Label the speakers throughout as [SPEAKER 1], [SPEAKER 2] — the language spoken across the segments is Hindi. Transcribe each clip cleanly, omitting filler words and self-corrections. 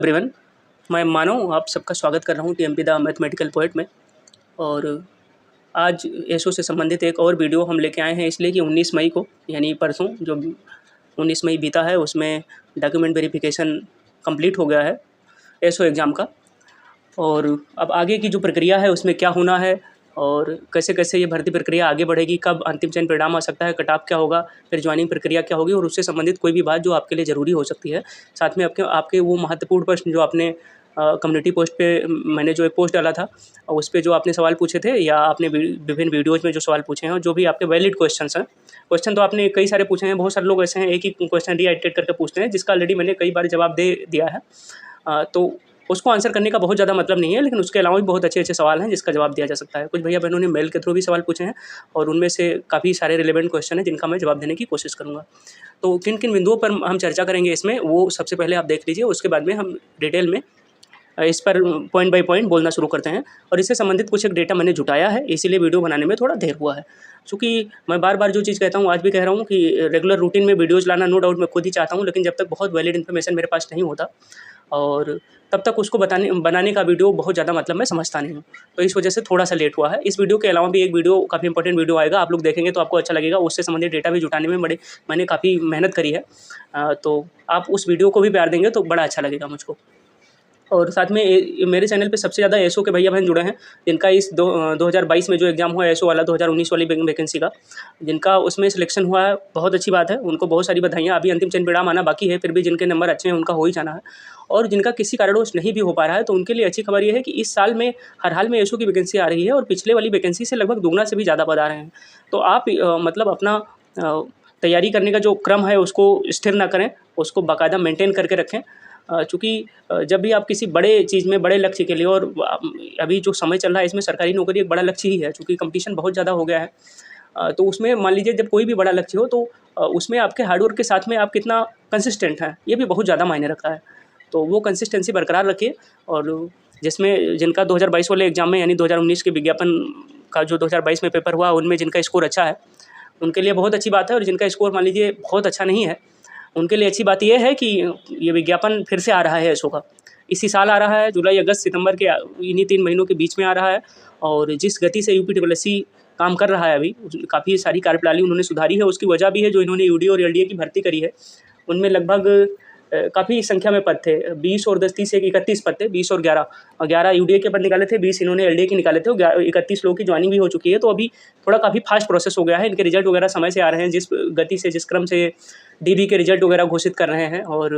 [SPEAKER 1] एवरीवन, मैं मानव आप सबका स्वागत कर रहा हूँ टीएमपी द मैथमेटिकल पोएट में। और आज एसओ से संबंधित एक और वीडियो हम लेके आए हैं इसलिए कि 19 मई को यानी परसों जो 19 मई बीता है उसमें डॉक्यूमेंट वेरिफिकेशन कंप्लीट हो गया है एसओ एग्ज़ाम का। और अब आगे की जो प्रक्रिया है उसमें क्या होना है और कैसे कैसे ये भर्ती प्रक्रिया आगे बढ़ेगी, कब अंतिम चयन परिणाम आ सकता है, कट ऑफ क्या होगा, फिर ज्वाइनिंग प्रक्रिया क्या होगी और उससे संबंधित कोई भी बात जो आपके लिए ज़रूरी हो सकती है। साथ में आपके आपके वो महत्वपूर्ण प्रश्न जो आपने कम्युनिटी पोस्ट पे मैंने जो एक पोस्ट डाला था उस पे जो आपने सवाल पूछे थे या आपने विभिन्न वीडियोज़ में जो सवाल पूछे हैं और जो भी आपके वैलिड क्वेश्चंस हैं। क्वेश्चन तो आपने कई सारे पूछे हैं, बहुत सारे लोग ऐसे हैं एक ही क्वेश्चन रीइटरेट करके पूछते हैं जिसका ऑलरेडी मैंने कई बार जवाब दे दिया है। तो उसको आंसर करने का बहुत ज़्यादा मतलब नहीं है, लेकिन उसके अलावा भी बहुत अच्छे-अच्छे सवाल हैं जिसका जवाब दिया जा सकता है। कुछ भैया-बहनों ने मेल के थ्रू भी सवाल पूछे हैं और उनमें से काफ़ी सारे रिलेवेंट क्वेश्चन हैं जिनका मैं जवाब देने की कोशिश करूँगा। तो किन-किन बिंदुओं पर हम चर्चा करेंगे इसमें, वो सबसे पहले आप देख लीजिए, उसके बाद में हम डिटेल में इस पर पॉइंट बाय पॉइंट बोलना शुरू करते हैं। और इससे संबंधित कुछ एक डेटा मैंने जुटाया है, इसीलिए वीडियो बनाने में थोड़ा देर हुआ है। चूँकि मैं बार-बार जो चीज़ कहता हूँ आज भी कह रहा हूँ कि रेगुलर रूटीन में वीडियोज़ लाना नो डाउट मैं खुद ही चाहता हूँ, लेकिन जब तक बहुत वैलिड इन्फॉर्मेशन मेरे पास नहीं होता और तब तक उसको बनाने का वीडियो बहुत ज़्यादा मतलब मैं समझता नहीं हूँ। तो इस वजह से थोड़ा-सा लेट हुआ है। इस वीडियो के अलावा भी एक वीडियो काफ़ी इंपॉर्टेंट वीडियो आएगा, आप लोग देखेंगे तो आपको अच्छा लगेगा। उससे संबंधित डेटा भी जुटाने में मैंने काफ़ी मेहनत करी है। तो आप उस वीडियो को भी प्यार देंगे तो बड़ा अच्छा लगेगा मुझको। और साथ में मेरे चैनल पे सबसे ज़्यादा एसओ के भैया-बहन जुड़े हैं, जिनका इस 2022 में जो एग्ज़ाम हुआ है एसओ वाला 2019 वाली वैकेंसी का, जिनका उसमें सिलेक्शन हुआ है, बहुत अच्छी बात है। उनको बहुत सारी बधाइयाँ। अभी अंतिम चयन परिणाम आना बाकी है, फिर भी जिनके नंबर अच्छे हैं उनका हो ही जाना है। और जिनका किसी कारणवश नहीं भी हो पा रहा है तो उनके लिए अच्छी खबर ये है कि इस साल में हर हाल में एसओ की वैकेंसी आ रही है और पिछले वाली वैकेंसी से लगभग दुगना से भी ज़्यादा पद आ रहे हैं। तो आप मतलब अपना तैयारी करने का जो क्रम है उसको स्थिर ना करें, उसको बाकायदा मेंटेन करके रखें। चूँकि जब भी आप किसी बड़े चीज़ में बड़े लक्ष्य के लिए और अभी जो समय चल रहा है इसमें सरकारी नौकरी एक बड़ा लक्ष्य ही है, चूँकि कॉम्पिटिशन बहुत ज़्यादा हो गया है। तो उसमें मान लीजिए जब कोई भी बड़ा लक्ष्य हो तो उसमें आपके हार्डवर्क के साथ में आप कितना कंसिस्टेंट हैं, ये भी बहुत ज़्यादा मायने रखता है। तो वो कंसिस्टेंसी बरकरार रखिए। और जिसमें जिनका 2022 वाले एग्ज़ाम में यानी 2019 के विज्ञापन का जो 2022 में पेपर हुआ उनमें जिनका स्कोर अच्छा है, उनके लिए बहुत अच्छी बात है। और जिनका स्कोर मान लीजिए बहुत अच्छा नहीं है, उनके लिए अच्छी बात ये है कि ये विज्ञापन फिर से आ रहा है एसओ का। इसी साल आ रहा है, जुलाई, अगस्त, सितंबर के इन्हीं 3 महीनों के बीच में आ रहा है। और जिस गति से यूपीडब्ल्यूएससी काम कर रहा है अभी, काफ़ी सारी कार्यप्रणाली उन्होंने सुधारी है। उसकी वजह भी है जो इन्होंने यूडीए और एलडीए की भर्ती करी है, उनमें लगभग काफ़ी संख्या में पद थे। 20 और 10, 30 एक 31 पद थे, 20 और 11 और 11 यूडीए के पद निकाले थे, 20 इन्होंने एलडीए के निकाले थे और 31 लोगों की ज्वाइनिंग भी हो चुकी है। तो अभी थोड़ा काफ़ी फास्ट प्रोसेस हो गया है, इनके रिजल्ट वगैरह समय से आ रहे हैं। जिस गति से, जिस क्रम से डीबी के रिजल्ट वगैरह घोषित कर रहे हैं और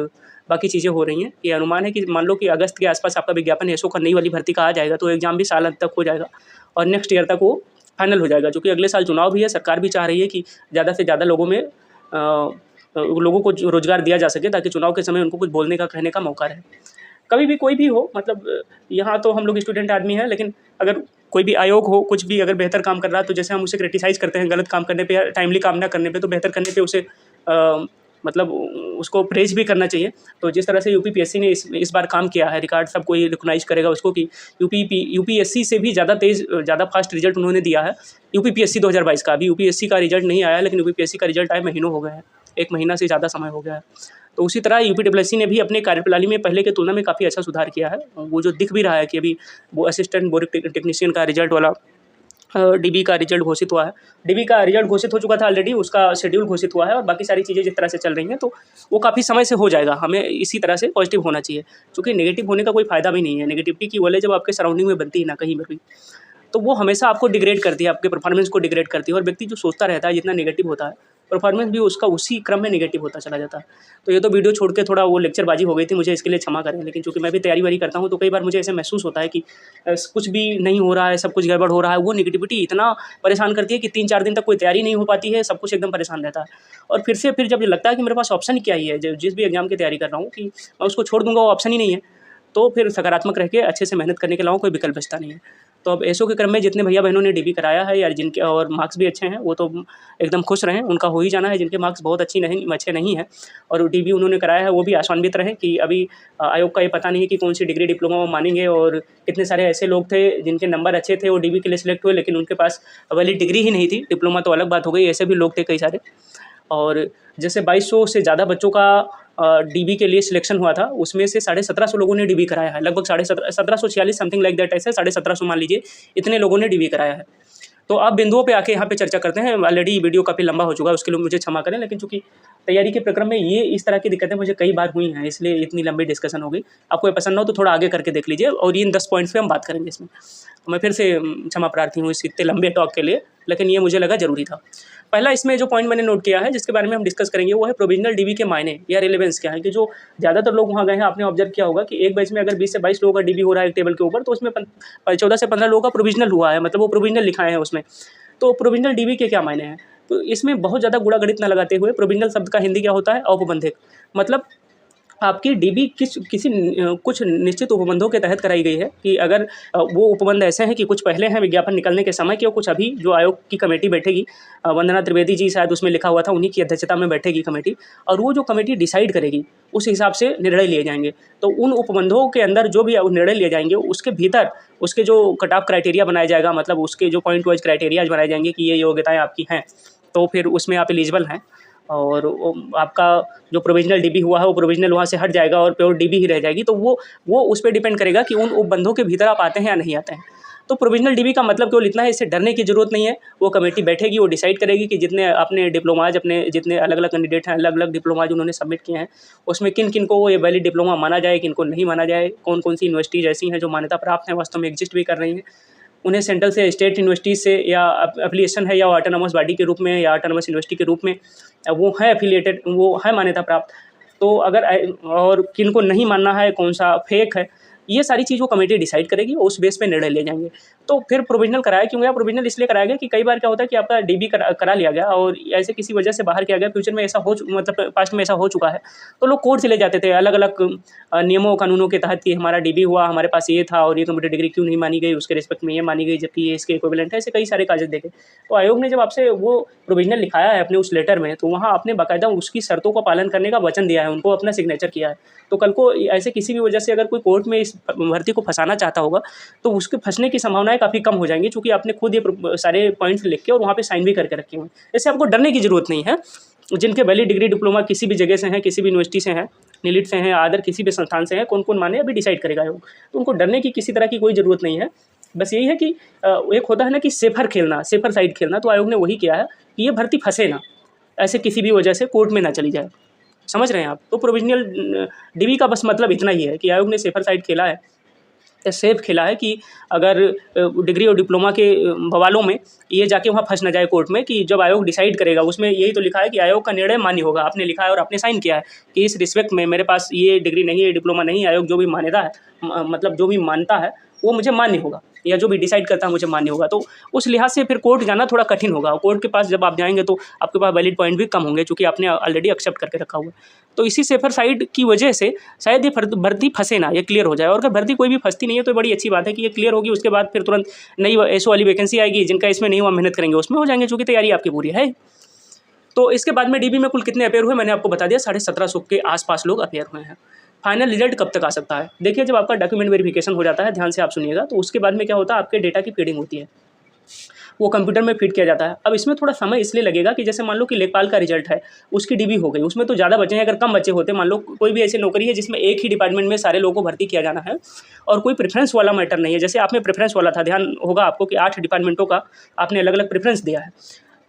[SPEAKER 1] बाकी चीज़ें हो रही हैं, ये अनुमान है कि मान लो कि अगस्त के आसपास आपका विज्ञापन एसओ का नई वाली भर्ती का आ जाएगा तो एग्ज़ाम भी साल अंत तक हो जाएगा और नेक्स्ट ईयर तक वो फाइनल हो जाएगा। क्योंकि अगले साल चुनाव भी है, सरकार भी चाह रही है कि ज़्यादा से ज़्यादा लोगों को रोज़गार दिया जा सके ताकि चुनाव के समय उनको कुछ बोलने का, कहने का मौका रहे। कभी भी कोई भी हो, मतलब यहाँ तो हम लोग स्टूडेंट आदमी हैं, लेकिन अगर कोई भी आयोग हो, कुछ भी अगर बेहतर काम कर रहा है तो जैसे हम उसे क्रिटिसाइज़ करते हैं गलत काम करने पे या टाइमली काम ना करने पे, तो बेहतर करने पे उसे मतलब उसको प्रेज़ भी करना चाहिए। तो जिस तरह से यूपीपीएससी ने इस बार काम किया है, रिकॉर्ड सब कोई रिकॉग्नाइज़ करेगा उसको कि यूपीएससी से भी ज़्यादा फास्ट रिजल्ट उन्होंने दिया है यूपीपीएससी 2022 का। अभी यूपीएससी का रिजल्ट नहीं आया है, लेकिन यूपीपीएससी का रिजल्ट आए महीनों हो गए हैं, 1 महीना से ज़्यादा समय हो गया है। तो उसी तरह यूपीडब्ल्यूएससी ने भी अपने कार्यप्रणाली में पहले की तुलना में काफ़ी अच्छा सुधार किया है। वो जो दिख भी रहा है कि अभी वो असिस्टेंट बोरिंग टेक्नीशियन का रिजल्ट वाला डीबी का रिजल्ट घोषित हुआ है। डीबी का रिजल्ट घोषित हो चुका था ऑलरेडी, उसका शेड्यूल घोषित हुआ है और बाकी सारी चीज़ें जिस तरह से चल रही हैं तो वो काफ़ी समय से हो जाएगा। हमें इसी तरह से पॉजिटिव होना चाहिए, क्योंकि नेगेटिव होने का कोई फ़ायदा भी नहीं है। नेगेटिविटी की वजह जब आपके सराउंडिंग में बनती है ना कहीं पर भी, तो वो हमेशा आपको डिग्रेड करती है, आपके परफॉर्मेंस को डिग्रेड करती है। और व्यक्ति जो सोचता रहता है जितना नेगेटिव होता है, परफॉर्मेंस भी उसका उसी क्रम में नेगेटिव होता चला जाता है। तो ये तो वीडियो छोड़ के थोड़ा वो लेक्चरबाजी हो गई थी, मुझे इसके लिए क्षमा करें। लेकिन चूँकि मैं भी तैयारी-वारी करता हूँ तो कई बार मुझे ऐसे महसूस होता है कि कुछ भी नहीं हो रहा है, सब कुछ गड़बड़ हो रहा है। वो नेगेटिविटी इतना परेशान करती है कि 3-4 दिन तक कोई तैयारी नहीं हो पाती है, सब कुछ एकदम परेशान रहता है। और फिर जब ये लगता है कि मेरे पास ऑप्शन क्या ही है, जिस भी एग्ज़ाम की तैयारी कर रहा हूँ कि मैं उसको छोड़ दूँगा, वो ऑप्शन ही नहीं है, तो फिर सकारात्मक रह के अच्छे से मेहनत करने के अलावा कोई विकल्प बचता नहीं है। तो अब एसओ के क्रम में जितने भैया-बहनों ने डीबी कराया है या जिनके और मार्क्स भी अच्छे हैं, वो तो एकदम खुश रहें, उनका हो ही जाना है। जिनके मार्क्स बहुत अच्छे नहीं हैं और डीबी उन्होंने कराया है, वो भी आशान्वित रहें कि अभी आयोग का ये पता नहीं है कि कौन-सी डिग्री डिप्लोमा वो मानेंगे। और कितने सारे ऐसे लोग थे जिनके नंबर अच्छे थे, वो डीबी के लिए सिलेक्ट हुए, लेकिन उनके पास वैलिड डिग्री ही नहीं थी। डिप्लोमा तो अलग बात हो गई, ऐसे भी लोग थे कई सारे। और जैसे 2200 से ज़्यादा बच्चों का डीबी के लिए सिलेक्शन हुआ था, उसमें से 1750 लोगों ने डीबी कराया है, लगभग 1746 समथिंग लाइक दैट, ऐसे 1750 मान लीजिए, इतने लोगों ने डीबी कराया है। तो अब बिंदुओं पे आके यहाँ पे चर्चा करते हैं। ऑलरेडी वीडियो काफ़ी लंबा हो चुका है, उसके लिए मुझे क्षमा करें, लेकिन चूंकि तैयारी के प्रक्रम में ये इस तरह की दिक्कतें मुझे कई बार हुई हैं, इसलिए इतनी लंबी डिस्कशन हो गई। आपको ये पसंद ना हो तो थोड़ा आगे करके देख लीजिए, और इन 10 पॉइंट्स पे हम बात करेंगे इसमें। तो मैं फिर से क्षमा प्रार्थी हूँ इस इतने लंबे टॉक के लिए, लेकिन ये मुझे लगा ज़रूरी था। पहला इसमें जो पॉइंट मैंने नोट किया है, जिसके बारे में हम डिस्कस करेंगे, वो है प्रोविजनल डीबी के मायने या रिलेवेंस क्या है। कि जो ज़्यादातर लोग वहाँ गए हैं, आपने ऑब्जर्व किया होगा कि एक बैच में अगर 20 से 22 लोगों का डीबी हो रहा है एक टेबल के ऊपर, तो उसमें 14 से 15 लोगों का प्रोविजनल हुआ है, मतलब वो प्रोविजनल लिखाए हैं उसमें। तो प्रोविजनल डीबी के क्या मायने हैं? तो इसमें बहुत ज़्यादा गुणा गणित ना लगाते हुए, प्रोविजनल शब्द का हिंदी क्या होता है? औपबंधिक। मतलब आपकी डीबी किसी कुछ निश्चित उपबंधों के तहत कराई गई है। कि अगर वो उपबंध ऐसे हैं कि कुछ पहले हैं विज्ञापन निकलने के समय के, और कुछ अभी जो आयोग की कमेटी बैठेगी, वंदना त्रिवेदी जी शायद उसमें लिखा हुआ था, उन्हीं की अध्यक्षता में बैठेगी कमेटी, और वो जो कमेटी डिसाइड करेगी उस हिसाब से निर्णय लिए जाएंगे। तो उन उपबंधों के अंदर जो भी निर्णय लिए जाएंगे, उसके भीतर उसके जो कट ऑफ क्राइटेरिया बनाया जाएगा, मतलब उसके जो पॉइंट वाइज क्राइटेरियाज बनाए जाएंगे कि ये योग्यताएँ आपकी हैं, तो फिर उसमें आप एलिजिबल हैं। और आपका जो प्रोविजनल डीबी हुआ है, वो प्रोविजनल वहाँ से हट जाएगा और प्योर डीबी ही रह जाएगी। तो वो उस पर डिपेंड करेगा कि उन उपबंधों के भीतर आप आते हैं या नहीं आते हैं। तो प्रोविजनल डीबी का मतलब केवल इतना है, इससे डरने की ज़रूरत नहीं है। वो कमेटी बैठेगी, वो डिसाइड करेगी कि जितने अपने डिप्लोमाज, अपने जितने अलग अलग कैंडिडेट हैं, अलग अलग डिप्लोमाज उन्होंने सबमिट किए हैं, उसमें किन किन को ये वैलिड डिप्लोमा माना जाए, किन को नहीं माना जाए, कौन कौन सी यूनिवर्सिटीज़ ऐसी हैं जो मान्यता प्राप्त हैं, वास्तव में एग्जिस्ट भी कर रही हैं, उन्हें सेंट्रल से स्टेट यूनिवर्सिटी से या एफिलिएशन है, या ऑटोनॉमस बॉडी के रूप में, या ऑटोनॉमस यूनिवर्सिटी के रूप में वो है एफिलिएटेड, वो है मान्यता प्राप्त। तो अगर और किन को नहीं मानना है, कौन सा फेक है, ये सारी चीज़ वो कमेटी डिसाइड करेगी, उस बेस पे निर्णय ले जाएंगे। तो फिर प्रोविजनल कराया क्यों गया? प्रोविजनल इसलिए कराया गया कि कई बार क्या होता है कि आपका डीबी करा लिया गया और ऐसे किसी वजह से बाहर किया गया, फ्यूचर में ऐसा मतलब पास्ट में ऐसा हो चुका है, तो लोग कोर्ट चले जाते थे अलग अलग नियमों कानूनों के तहत कि हमारा डीबी हुआ, हमारे पास ये था और ये कंप्यूटर डिग्री क्यों नहीं मानी गई, उसके रिस्पेक्ट में ये मानी गई जबकि ये इसके इक्विवेलेंट है। ऐसे कई सारे कागज देखे। तो आयोग ने जब आपसे वो प्रोविजनल लिखाया है अपने उस लेटर में, तो वहाँ आपने बाकायदा उसकी शर्तों का पालन करने का वचन दिया है, उनको अपना सिग्नेचर किया है। तो कल को ऐसे किसी भी वजह से अगर कोई कोर्ट में इस भर्ती को फंसाना चाहता होगा, तो उसके फंसने की संभावनाएं काफ़ी कम हो जाएंगी, क्योंकि आपने खुद ये सारे पॉइंट्स लिख के और वहाँ पे साइन भी करके रखे हुए हैं। इससे आपको डरने की ज़रूरत नहीं है। जिनके वैलिड डिग्री डिप्लोमा किसी भी जगह से हैं, किसी भी यूनिवर्सिटी से हैं, नीलिट से हैं, अदर किसी भी संस्थान से हैं, कौन कौन माने अभी डिसाइड करेगा आयोग। तो उनको डरने की किसी तरह की कोई ज़रूरत नहीं है। बस यही है कि एक होता है ना कि सेफर खेलना, सेफर साइड खेलना, तो आयोग ने वही किया है कि ये भर्ती फंसे ना, ऐसे किसी भी वजह से कोर्ट में ना चली जाए। समझ रहे हैं आप? तो प्रोविजनल डीबी का बस मतलब इतना ही है कि आयोग ने सेफर साइड खेला है, सेफ खेला है कि अगर डिग्री और डिप्लोमा के बवालों में ये जाके वहाँ फंस ना जाए कोर्ट में, कि जब आयोग डिसाइड करेगा, उसमें यही तो लिखा है कि आयोग का निर्णय मान्य होगा। आपने लिखा है और आपने साइन किया है कि इस रिस्पेक्ट में मेरे पास ये डिग्री नहीं है, डिप्लोमा नहीं है, आयोग जो भी मान्यता है, मतलब जो भी मानता है वो मुझे मान्य होगा, या जो भी डिसाइड करता है मुझे मान्य होगा। तो उस लिहाज से फिर कोर्ट जाना थोड़ा कठिन होगा। कोर्ट के पास जब आप जाएंगे तो आपके पास वैलिड पॉइंट भी कम होंगे, क्योंकि आपने ऑलरेडी एक्सेप्ट करके रखा हुआ है। तो इसी सेफर साइड की वजह से शायद ये भर्ती फंसे ना, ये क्लियर हो जाए। और अगर भर्ती कोई भी फंसती नहीं है तो बड़ी अच्छी बात है कि ये क्लियर होगी। उसके बाद फिर तुरंत नई एसओ वाली वैकेंसी आएगी, जिनका इसमें नहीं हुआ मेहनत करेंगे उसमें हो जाएंगे, चूँकि तैयारी आपकी पूरी है। तो इसके बाद में डीबी में कुल कितने अपेयर हुए मैंने आपको बता दिया, 1750 के आसपास लोग अपेयर हुए हैं। फाइनल रिजल्ट कब तक आ सकता है? देखिए, जब आपका डॉक्यूमेंट वेरिफिकेशन हो जाता है, ध्यान से आप सुनिएगा, तो उसके बाद में क्या होता है, आपके डेटा की फीडिंग होती है, वो कंप्यूटर में फीड किया जाता है। अब इसमें थोड़ा समय इसलिए लगेगा कि जैसे मान लो कि लेखपाल का रिजल्ट है, उसकी डीबी हो गई, उसमें तो ज़्यादा बचे हैं। अगर कम बच्चे होते, मान लो कोई भी ऐसी नौकरी है जिसमें एक ही डिपार्टमेंट में सारे लोगों को भर्ती किया जाना है और कोई प्रेफरेंस वाला मैटर नहीं है, जैसे आप में प्रेफरेंस वाला था, ध्यान होगा आपको कि 8 डिपार्टमेंटों का आपने अलग अलग प्रेफरेंस दिया है।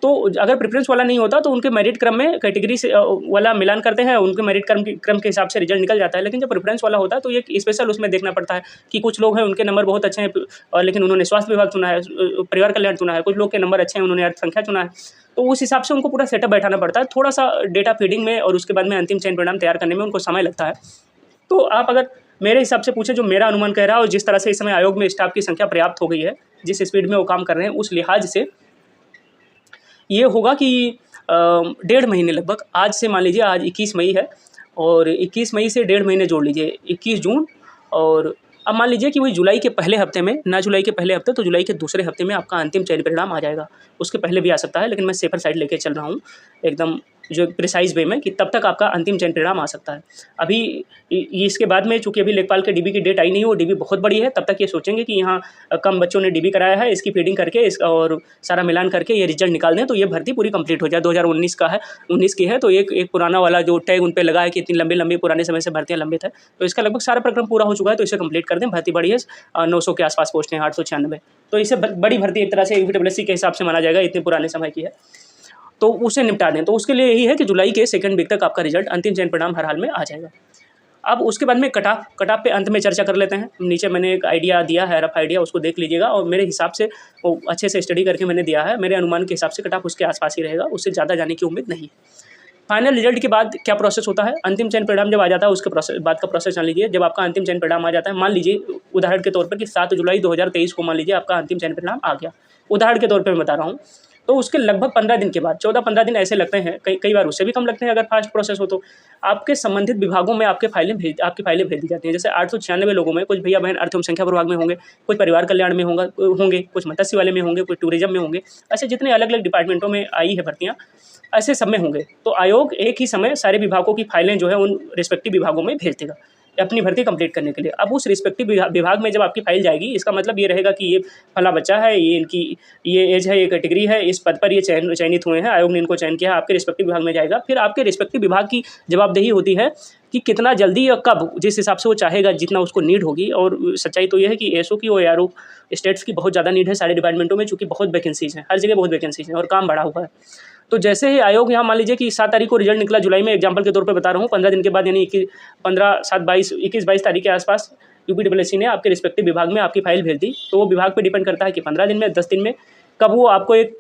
[SPEAKER 1] तो अगर प्रेफरेंस वाला नहीं होता तो उनके मेरिट क्रम में कैटेगरी से वाला मिलान करते हैं, उनके मेरिट क्रम के हिसाब से रिजल्ट निकल जाता है। लेकिन जब प्रेफरेंस वाला होता है तो ये स्पेशल उसमें देखना पड़ता है कि कुछ लोग हैं उनके नंबर बहुत अच्छे हैं, और लेकिन उन्होंने स्वास्थ्य विभाग चुना है, परिवार कल्याण चुना है, कुछ लोग के नंबर अच्छे हैं, उन्होंने अर्थसंख्या चुना है। तो उस हिसाब से उनको पूरा सेटअप बैठाना पड़ता है। थोड़ा सा डेटा फीडिंग में और उसके बाद में अंतिम चयन परिणाम तैयार करने में उनको समय लगता है। तो आप अगर मेरे हिसाब से पूछे, जो मेरा अनुमान कह रहा है और जिस तरह से इस समय आयोग में स्टाफ की संख्या पर्याप्त हो गई है, जिस स्पीड में वो काम कर रहे हैं, उस लिहाज से ये होगा कि 1.5 महीने लगभग, आज से मान लीजिए आज 21 मई है, और 21 मई से 1.5 महीने जोड़ लीजिए, 21 जून, और अब मान लीजिए कि वही जुलाई के पहले हफ्ते में, ना जुलाई के पहले हफ्ते तो जुलाई के दूसरे हफ्ते में आपका अंतिम चयन परिणाम आ जाएगा। उसके पहले भी आ सकता है, लेकिन मैं सेफर साइड लेके चल रहा हूँ, एकदम जो प्रिसाइज़ वे में कि तब तक आपका अंतिम चयन परिणाम आ सकता है। अभी इसके बाद में चूँकि अभी लेखपाल के डीबी की डेट आई नहीं है, वो डीबी बहुत बड़ी है, तब तक ये सोचेंगे कि यहाँ कम बच्चों ने डीबी कराया है, इसकी फीडिंग करके और सारा मिलान करके ये रिजल्ट निकाल दें तो ये भर्ती पूरी कंप्लीट हो जाए। 2019 का है, 19 की है, तो एक पुराना वाला जो टैग उन पे लगा है कि इतनी लंबी पुराने समय से भर्तियाँ लंबित है, तो इसका लगभग सारा प्रक्रम पूरा हो चुका है, तो इसे कंप्लीट कर दें। भर्ती बड़ी है, 900 के आसपास पोस्ट हैं, 896, तो इसे बड़ी भर्ती एक तरह से यूपीडब्ल्यूएससी के हिसाब से माना जाएगा, इतने पुराने समय की है, तो उसे निपटा दें। तो उसके लिए यही है कि जुलाई के सेकंड वीक तक आपका रिजल्ट अंतिम चयन परिणाम हर हाल में आ जाएगा। अब उसके बाद में कट ऑफ पे अंत में चर्चा कर लेते हैं। नीचे मैंने एक आइडिया दिया है, रफ आइडिया, उसको देख लीजिएगा, और मेरे हिसाब से वो अच्छे से स्टडी करके मैंने दिया है। मेरे अनुमान के हिसाब से कट ऑफ उसके आसपास ही रहेगा, उससे ज़्यादा जाने की उम्मीद नहीं। फाइनल रिजल्ट के बाद क्या प्रोसेस होता है, अंतिम चयन परिणाम जब आ जाता है उसके बाद का प्रोसेस जान लीजिए। जब आपका अंतिम चयन परिणाम आ जाता है, मान लीजिए उदाहरण के तौर पर कि 7 जुलाई 2023 को मान लीजिए आपका अंतिम चयन परिणाम आ गया, उदाहरण के तौर पर मैं बता रहा हूँ, तो उसके लगभग 15 दिन के बाद, 14-15 दिन ऐसे लगते हैं, कई बार उससे भी कम लगते हैं अगर फास्ट प्रोसेस हो तो, आपके संबंधित विभागों में आपकी फाइलें भेज दी जाती हैं। जैसे 896 लोगों में कुछ भैया बहन अर्थ एवं संख्या विभाग में होंगे, कुछ परिवार कल्याण में होंगे, कुछ मत्स्य वाले में होंगे, कुछ टूरिज्म में होंगे, ऐसे जितने अलग अलग डिपार्टमेंटों में आई है भर्तियाँ, ऐसे सब में होंगे। तो आयोग एक ही समय सारे विभागों की फाइलें जो है उन रिस्पेक्टिव विभागों में भेज देगा अपनी भर्ती कंप्लीट करने के लिए। अब उस रिस्पेक्टिव विभाग में जब आपकी फाइल जाएगी, इसका मतलब ये रहेगा कि ये फला बच्चा है, ये एज है, ये कैटेगरी है, इस पद पर ये चयनित हुए हैं, आयोग ने इनको चयन किया, आपके रिस्पेक्टिव विभाग में जाएगा। फिर आपके रिस्पेक्टिव विभाग की जवाबदेही होती है कि कितना जल्दी या कब, जिस हिसाब से वो चाहेगा, जितना उसको नीड होगी। और सच्चाई तो ये है कि एसओ की और एआरओ स्टेट्स की बहुत ज़्यादा नीड है सारे डिपार्टमेंटों में, चूँकि बहुत वैकेंसीज हैं, हर जगह बहुत वैकेंसीज हैं और काम बढ़ा हुआ है। तो जैसे ही आयोग यहाँ मान लीजिए कि 7 तारीख को रिजल्ट निकला जुलाई में, एग्जाम्पल के तौर पे बता रहा हूँ, 15 दिन के बाद यानी 21-22 तारीख के आसपास यूपीडब्ल्यूएससी ने आपके रिस्पेक्टिव विभाग में आपकी फाइल भेज दी। तो वो विभाग पे डिपेंड करता है कि 15 दिन में, 10 दिन में, कब वो आपको एक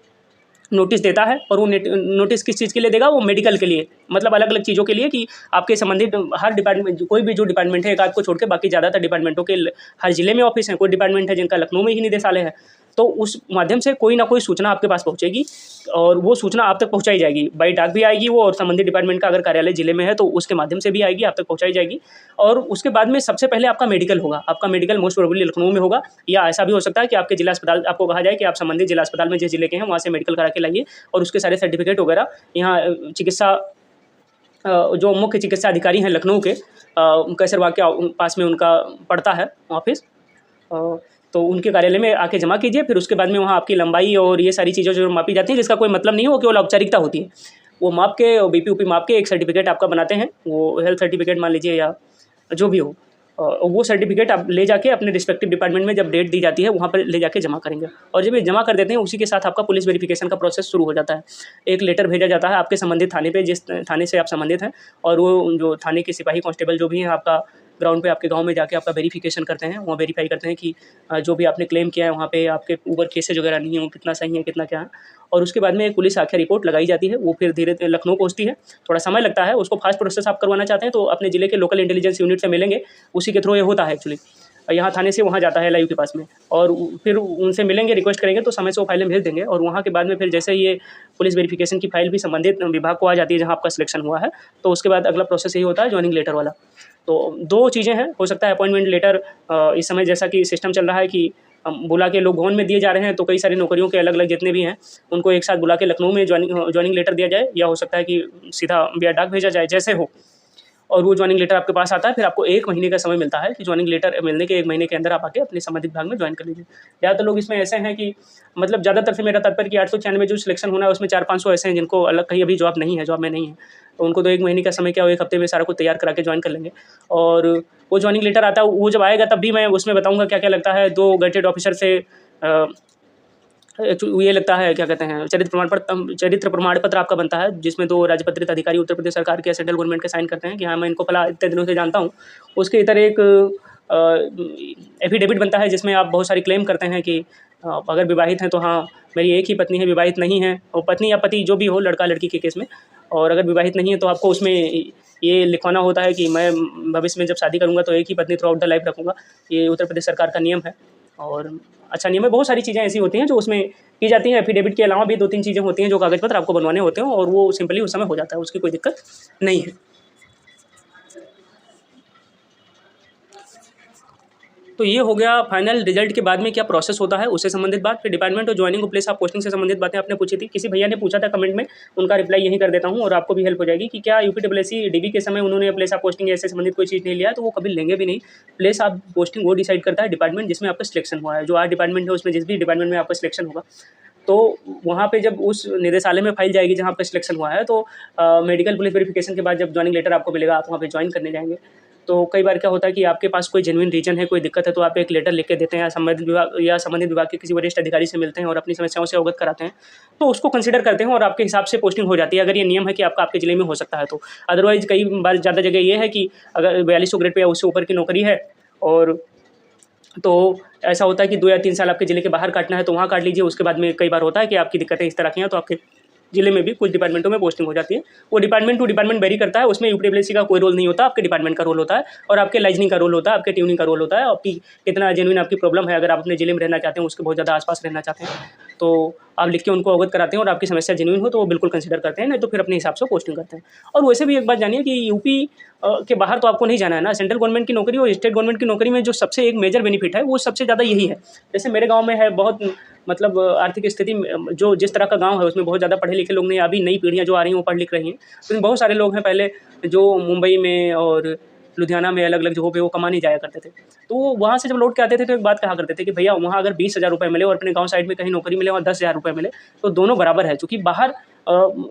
[SPEAKER 1] नोटिस देता है। और वो नोटिस किस चीज़ के लिए देगा, वो मेडिकल के लिए, मतलब अलग अलग चीज़ों के लिए, कि आपके संबंधित हर डिपार्टमेंट, कोई भी जो डिपार्टमेंट है, एक आध को छोड़ के बाकी ज़्यादातर डिपार्टमेंटों के हर जिले में ऑफिस हैं। कोई डिपार्टमेंट है जिनका लखनऊ में ही निदेशालय है, तो उस माध्यम से कोई ना कोई सूचना आपके पास पहुंचेगी और वो सूचना आप तक पहुंचाई जाएगी। बाई डाक भी आएगी वो, और संबंधित डिपार्टमेंट का अगर कार्यालय जिले में है तो उसके माध्यम से भी आएगी, आप तक पहुंचाई जाएगी। और उसके बाद में सबसे पहले आपका मेडिकल होगा। आपका मेडिकल मोस्ट प्रोबेबली लखनऊ में होगा, या ऐसा भी हो सकता है कि आपके जिला अस्पताल, आपको कहा जाए कि आप संबंधित जिला अस्पताल में जिस जिले के हैं वहाँ से मेडिकल करा के लाइए, और उसके सारे सर्टिफिकेट वगैरह यहाँ जो मुख्य चिकित्सा अधिकारी हैं लखनऊ के, कैसरबाग के पास में उनका पड़ता है ऑफिस, तो उनके कार्यालय में आके जमा कीजिए। फिर उसके बाद में वहाँ आपकी लंबाई और ये सारी चीज़ें जो मापी जाती हैं, जिसका कोई मतलब नहीं है, वो केवल औपचारिकता होती है। वो माप के और बीपी ऊपी माप के एक सर्टिफिकेट आपका बनाते हैं, वो हेल्थ सर्टिफिकेट मान लीजिए या जो भी हो, वो सर्टिफिकेट आप ले जाके अपने रिस्पेक्टिव डिपार्टमेंट में जब डेट दी जाती है वहाँ पर ले जाके जमा करेंगे। और जब ये जमा कर देते हैं, उसी के साथ आपका पुलिस वेरिफिकेशन का प्रोसेस शुरू हो जाता है। एक लेटर भेजा जाता है आपके संबंधित थाने पे, जिस थाने से आप संबंधित हैं, और वो जो थाने के सिपाही कांस्टेबल जो भी हैं, आपका ग्राउंड पे आपके गांव में जाके आपका वेरिफिकेशन करते हैं। वहाँ वेरीफाई करते हैं कि जो भी आपने क्लेम किया है वहाँ पे आपके ऊपर केसेज वगैरह नहीं है, वो कितना सही है, कितना क्या है। और उसके बाद में एक पुलिस आख्या रिपोर्ट लगाई जाती है, वो फिर धीरे धीरे लखनऊ पहुँचती है। थोड़ा समय लगता है, उसको फास्ट प्रोसेस आप करवाना चाहते हैं तो अपने जिले के लोकल इंटेलिजेंस यूनिट से मिलेंगे, उसी के थ्रू ये होता है एक्चुअली। यहाँ थाने से वहाँ जाता है लाइव के पास में, और फिर उनसे मिलेंगे, रिक्वेस्ट करेंगे तो समय से वो फाइलें भेज देंगे। और वहाँ के बाद में फिर जैसे ये पुलिस वेरिफिकेशन की फाइल भी संबंधित विभाग को आ जाती है जहाँ आपका सिलेक्शन हुआ है, तो उसके बाद अगला प्रोसेस यही होता है ज्वाइनिंग लेटर वाला। तो 2 चीज़ें हैं, हो सकता है अपॉइंटमेंट लेटर इस समय जैसा कि सिस्टम चल रहा है कि बुला के लोग भवन में दिए जा रहे हैं, तो कई सारी नौकरियों के अलग अलग जितने भी हैं उनको एक साथ बुला के लखनऊ में ज्वाइनिंग लेटर दिया जाए, या हो सकता है कि सीधा विया डाक भेजा जाए, जैसे हो। और वो ज्वाइनिंग लेटर आपके पास आता है, फिर आपको 1 महीने का समय मिलता है कि ज्वाइनिंग लेटर मिलने के 1 महीने के अंदर आप आके अपने संबंधित विभाग में ज्वाइन कर लीजिए। ज़्यादातर लोग इसमें ऐसे हैं कि मतलब ज़्यादातर से मेरा तात्पर्य कि 896 जो सिलेक्शन होना है उसमें 400-500 ऐसे हैं जिनको अलग कहीं अभी जॉब नहीं है, जॉब में नहीं है, तो उनको तो 1 महीने का समय क्या, 1 हफ्ते में सारा कुछ तैयार करा के ज्वाइन कर लेंगे। और वो ज्वाइनिंग लेटर आता है, वो जब आएगा तब भी मैं उसमें बताऊँगा क्या क्या लगता है। 2 गजेटेड ऑफिसर से ये लगता है, क्या कहते हैं, चरित्र प्रमाण पत्र आपका बनता है, जिसमें 2 राजपत्रित अधिकारी उत्तर प्रदेश सरकार के सेंट्रल गवर्नमेंट के साइन करते हैं कि हाँ मैं इनको फला इतने दिनों से जानता हूँ। उसके इधर एक एफिडेविट बनता है जिसमें आप बहुत सारी क्लेम करते हैं कि अगर विवाहित हैं तो हाँ मेरी एक ही पत्नी है, विवाहित नहीं है, और पत्नी या पति जो भी हो, लड़का लड़की के केस में। और अगर विवाहित नहीं है तो आपको उसमें ये लिखवाना होता है कि मैं भविष्य में जब शादी करूँगा तो एक ही पत्नी थ्रू आउट द लाइफ रखूँगा। ये उत्तर प्रदेश सरकार का नियम है, और अच्छा नियम है। बहुत सारी चीज़ें ऐसी होती हैं जो उसमें की जाती हैं। एफिडेविट के अलावा भी 2-3 चीज़ें होती हैं जो कागज़ पत्र आपको बनवाने होते हैं, और वो सिंपली उस समय हो जाता है, उसकी कोई दिक्कत नहीं है। तो ये हो गया फाइनल रिजल्ट के बाद में क्या प्रोसेस होता है उससे संबंधित बात। फिर डिपार्टमेंट और ज्वाइनिंग प्लेस ऑफ पोस्टिंग से संबंधित बातें आपने पूछी थी, किसी भैया ने पूछा था कमेंट में, उनका रिप्लाई यहीं कर देता हूँ और आपको भी हेल्प हो जाएगी कि क्या यूपीडब्ल्यूएससी डीबी के समय उन्होंने प्लेस ऑफ पोस्टिंग ऐसे संबंधित कोई चीज़ नहीं लिया, तो वो कभी लेंगे भी नहीं। प्लेस ऑफ पोस्टिंग वो डिसाइड करता है डिपार्टमेंट जिसमें आपका सिलेक्शन हुआ है। जो आज डिपार्टमेंट है उसमें जिस भी डिपार्टमेंट में आपका सिलेक्शन होगा, तो वहाँ पे जब उस निदेशालय में फाइल जाएगी जहाँ आपका सिलेक्शन हुआ है, तो मेडिकल पुलिस वेरिफिकेशन के बाद जब ज्वाइनिंग लेटर आपको मिलेगा, आप वहाँ पे ज्वाइन करने जाएंगे। तो कई बार क्या होता है कि आपके पास कोई जेन्युइन रीजन है, कोई दिक्कत है, तो आप एक लेटर लिख के देते हैं या संबंधित विभाग के किसी वरिष्ठ अधिकारी से मिलते हैं और अपनी समस्याओं से अवगत कराते हैं, तो उसको कंसिडर करते हैं और आपके हिसाब से पोस्टिंग हो जाती है, अगर ये नियम है कि आपका आपके जिले में हो सकता है तो। अदरवाइज कई बार ज़्यादा जगह ये है कि अगर 4200 ग्रेड पे या उससे ऊपर की नौकरी है और तो ऐसा होता है कि 2 या 3 साल आपके ज़िले के बाहर काटना है तो वहाँ काट लीजिए। उसके बाद में कई बार होता है कि आपकी दिक्कतें इस तरह की हैं तो आपके ज़िले में भी कुछ डिपार्टमेंटों में पोस्टिंग हो जाती है। वो डिपार्टमेंट टू डिपार्टमेंट वेरी करता है, उसमें यूपीडब्ल्यूएससी का कोई रोल नहीं होता, आपके डिपार्टमेंट का रोल होता है और आपके लाइजनिंग का रोल होता है, आपके ट्यूनिंग का रोल होता है, आपकी कितना जेन्युइन आपकी प्रॉब्लम है। अगर आप अपने ज़िले में रहना चाहते हैं, उसके बहुत ज़्यादा आसपास रहना चाहते हैं, तो आप लिख के उनको अवगत कराते हैं और आपकी समस्या जेन्युइन हो तो वो बिल्कुल कंसिडर करते हैं, नहीं तो फिर अपने हिसाब से पोस्टिंग करते हैं। और वैसे भी एक बात जानिए कि यूपी के बाहर तो आपको नहीं जाना है ना। सेंट्रल गवर्नमेंट की नौकरी और स्टेट गवर्नमेंट की नौकरी में जो सबसे एक मेजर बेनिफिट है वो सबसे ज़्यादा यही है। जैसे मेरे गाँव में है, बहुत मतलब आर्थिक स्थिति जो जिस तरह का गाँव है उसमें बहुत ज़्यादा पढ़े लिखे लोग नहीं। अभी नई पीढ़ियाँ जो आ रही हैं वो पढ़ लिख रही हैं, उसमें बहुत सारे लोग हैं पहले जो मुंबई में और लुधियाना में अलग अलग जगहों पे वो कमाने जाया करते थे। तो वो वहाँ से जब लौट के आते थे तो एक बात कहा करते थे कि भैया वहाँ अगर 20,000 रुपये मिले और अपने गाँव साइड में कहीं नौकरी मिले और 10,000 रुपये मिले तो दोनों बराबर है। चूँकि बाहर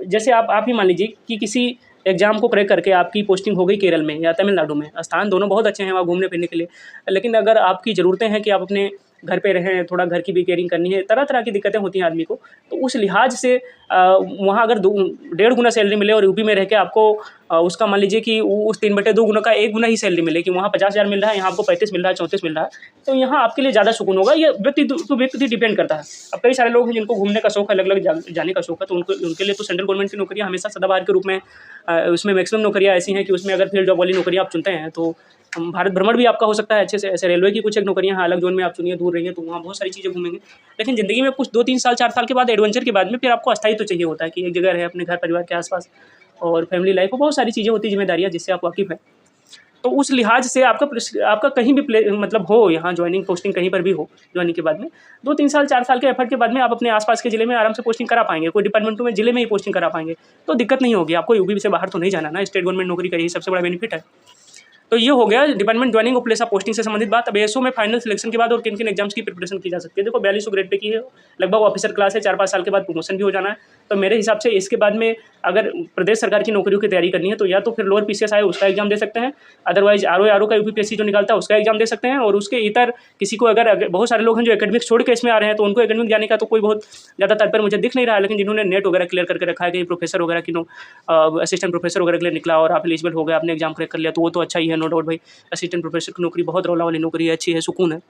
[SPEAKER 1] जैसे आप ही मान लीजिए कि किसी एग्जाम को क्रैक करके आपकी पोस्टिंग हो गई केरल में या तमिलनाडु में, स्थान दोनों बहुत अच्छे हैं वहाँ घूमने फिरने के लिए, लेकिन अगर आपकी ज़रूरतें हैं कि आप अपने घर पे रहें, थोड़ा घर की भी केयरिंग करनी है, तरह तरह की दिक्कतें होती हैं आदमी को, तो उस लिहाज से वहाँ अगर 1.5 गुना सैलरी मिले और यूपी में रह के आपको उसका मान लीजिए कि उस 3/2 गुना का 1 गुना ही सैलरी मिले, कि वहाँ 50,000 मिल रहा है, यहाँ आपको 35 मिल रहा है, 34 मिल रहा है, तो यहाँ आपके लिए ज़्यादा सुकून होगा। ये व्यक्ति टू व्यक्ति डिपेंड करता है। अब कई सारे लोग हैं जिनको घूमने का शौक है, अलग अलग जाने का शौक है, तो उनके लिए तो सेंट्रल गवर्नमेंट की नौकरियाँ हमेशा सदाबहार के रूप में उसमें मैक्सिमम नौकरियाँ ऐसी हैं कि उसमें अगर फील्ड जॉब वाली नौकरियाँ आप चुनते हैं तो भारत भ्रमण भी आपका हो सकता है अच्छे से। ऐसे रेलवे की कुछ एक नौकरियाँ हैं, अलग जोन में आप चुनिए, दूर रहिए, तो वहाँ बहुत सारी चीज़ें घूमेंगे। लेकिन ज़िंदगी में कुछ 2-3 साल 4 साल के बाद एडवेंचर के बाद में फिर आपको अस्थायी तो चाहिए होता है कि एक जगह रहे अपने घर परिवार के आसपास, और फैमिली लाइफ में बहुत सारी चीज़ें होती हैं, जिम्मेदारियाँ, जिससे आप वाकिफ़ हैं। तो उस लिहाज से आपका कहीं भी मतलब हो, यहाँ ज्वाइनिंग पोस्टिंग कहीं पर भी हो, ज्वाइनिंग के बाद में 2-3 साल 4 साल के एफर्ट के बाद में आप अपने आसपास के ज़िले में आराम से पोस्टिंग करा पाएंगे। कोई डिपार्टमेंटों में ज़िले में ही पोस्टिंग करा पाएंगे, तो दिक्कत नहीं होगी। आपको यूपी से बाहर तो नहीं जाना ना, स्टेट गवर्नमेंट नौकरी का यही सबसे बड़ा बेनिफिट है। तो ये हो गया डिपार्टमेंट ज्वाइनिंग और प्लेस ऑफ पोस्टिंग से संबंधित बात। अब एएसओ में फाइनल सिलेक्शन के बाद और किन किन एग्जाम्स की प्रिपरेशन की जा सकती है। देखो 4200 ग्रेड पे की है, लगभग ऑफिसर क्लास है, 4-5 साल के बाद प्रमोशन भी हो जाना है। तो मेरे हिसाब से इसके बाद में अगर प्रदेश सरकार की नौकरियों की तैयारी करनी है तो या तो फिर लोअर पीसीएस आए उसका एग्जाम दे सकते हैं, अदरवाइज आरओ का यूपीपीएससी जो निकालता है उसका एग्जाम दे सकते हैं। और उसके इतर किसी को अगर बहुत सारे लोग हैं जो एकेडमिक छोड़ के इसमें आ रहे हैं, तो उनको एकेडमिक जाने का तो कोई बहुत ज़्यादा तात्पर्य मुझे दिख नहीं रहा है। लेकिन जिन्होंने नेट वगैरह क्लियर करके रखा है, कहीं प्रोफेसर वगैरह की असिस्टेंट प्रोफेसर वगैरह के लिए निकला और आप एलिजिबल हो गए, आपने एग्जाम क्रैक कर लिया, तो वो तो अच्छा ही है, नो डाउट भाई। असिस्टेंट प्रोफेसर की नौकरी बहुत रौला वाली नौकरी है, अच्छी है, सुकून है,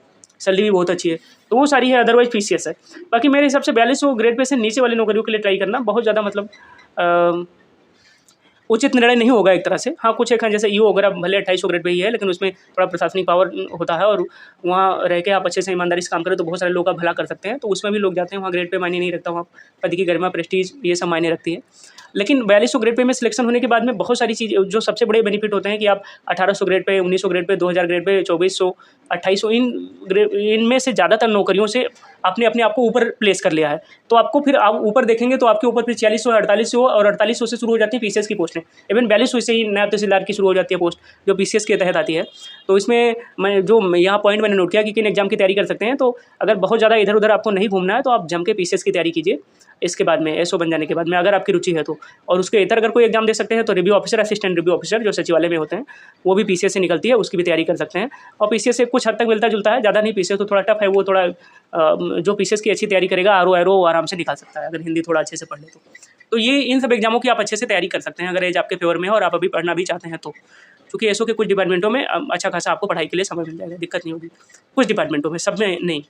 [SPEAKER 1] सैलरी भी बहुत अच्छी है, तो वो सारी है। अदरवाइज पीसीएस है। बाकी मेरे हिसाब से 4200 ग्रेड पे से नीचे वाली नौकरियों के लिए ट्राई करना बहुत ज़्यादा मतलब उचित निर्णय नहीं होगा एक तरह से। हाँ, कुछ एक हैं जैसे ईओ वगैरह, भले 2800 ग्रेड पे ही है, लेकिन उसमें थोड़ा प्रशासनिक पावर होता है और वहाँ रह के आप अच्छे से ईमानदारी से काम करें तो बहुत सारे लोगों का भला कर सकते हैं, तो उसमें भी लोग जाते हैं। वहाँ ग्रेड पे मायने नहीं रखता, वहाँ पद की गरिमा, प्रेस्टीज, ये सब मायने रखती है। लेकिन 4200 ग्रेड पे में सिलेक्शन होने के बाद में बहुत सारी चीज़ जो सबसे बड़े बेनिफिट होते हैं कि आप 1800 grade pay, 1900 grade pay, 2000 grade pay, 2400, 2800, इनमें से ज़्यादातर नौकरियों से आपने अपने आप को ऊपर प्लेस कर लिया है। तो आपको फिर आप ऊपर देखेंगे तो आपके ऊपर फिर 4600, 4800 और 4800 से शुरू हो जाती है पीसीएस की पोस्टें। इवन 4200 से ही नायब तहसीलदार की शुरू हो जाती है पोस्ट, जो पीसीएस के तहत आती है। तो इसमें मैं जो यहाँ पॉइंट मैंने नोट किया कि किन एग्जाम की तैयारी कर सकते हैं, तो अगर बहुत ज़्यादा इधर उधर आपको नहीं घूमना है तो आप जम के पीसीएस की तैयारी कीजिए। इसके बाद में एसओ बन जाने के बाद में अगर आपकी रुचि है तो, और उसके इतर अगर कोई एग्जाम दे सकते हैं तो review officer, assistant review officer जो सचिवालय में होते हैं, वो भी पीसीएस से निकलती है, उसकी भी तैयारी कर सकते हैं। और पीसीएस से कुछ हद तक मिलता जुलता है, ज़्यादा नहीं। पीसीएस तो थोड़ा टफ है, वो थोड़ा जो पीसीएस की अच्छी तैयारी करेगा आरओ आराम से निकाल सकता है अगर हिंदी थोड़ा अच्छे से पढ़ ले तो ये इन सब एग्जामों की आप अच्छे से तैयारी कर सकते हैं अगर एज आपके फेवर में है और आप अभी पढ़ना भी चाहते हैं तो। क्योंकि एसओ के कुछ डिपार्टमेंटों में अच्छा खासा आपको पढ़ाई के लिए समय मिल जाएगा, दिक्कत नहीं होगी। कुछ डिपार्टमेंटों में, सब में नहीं।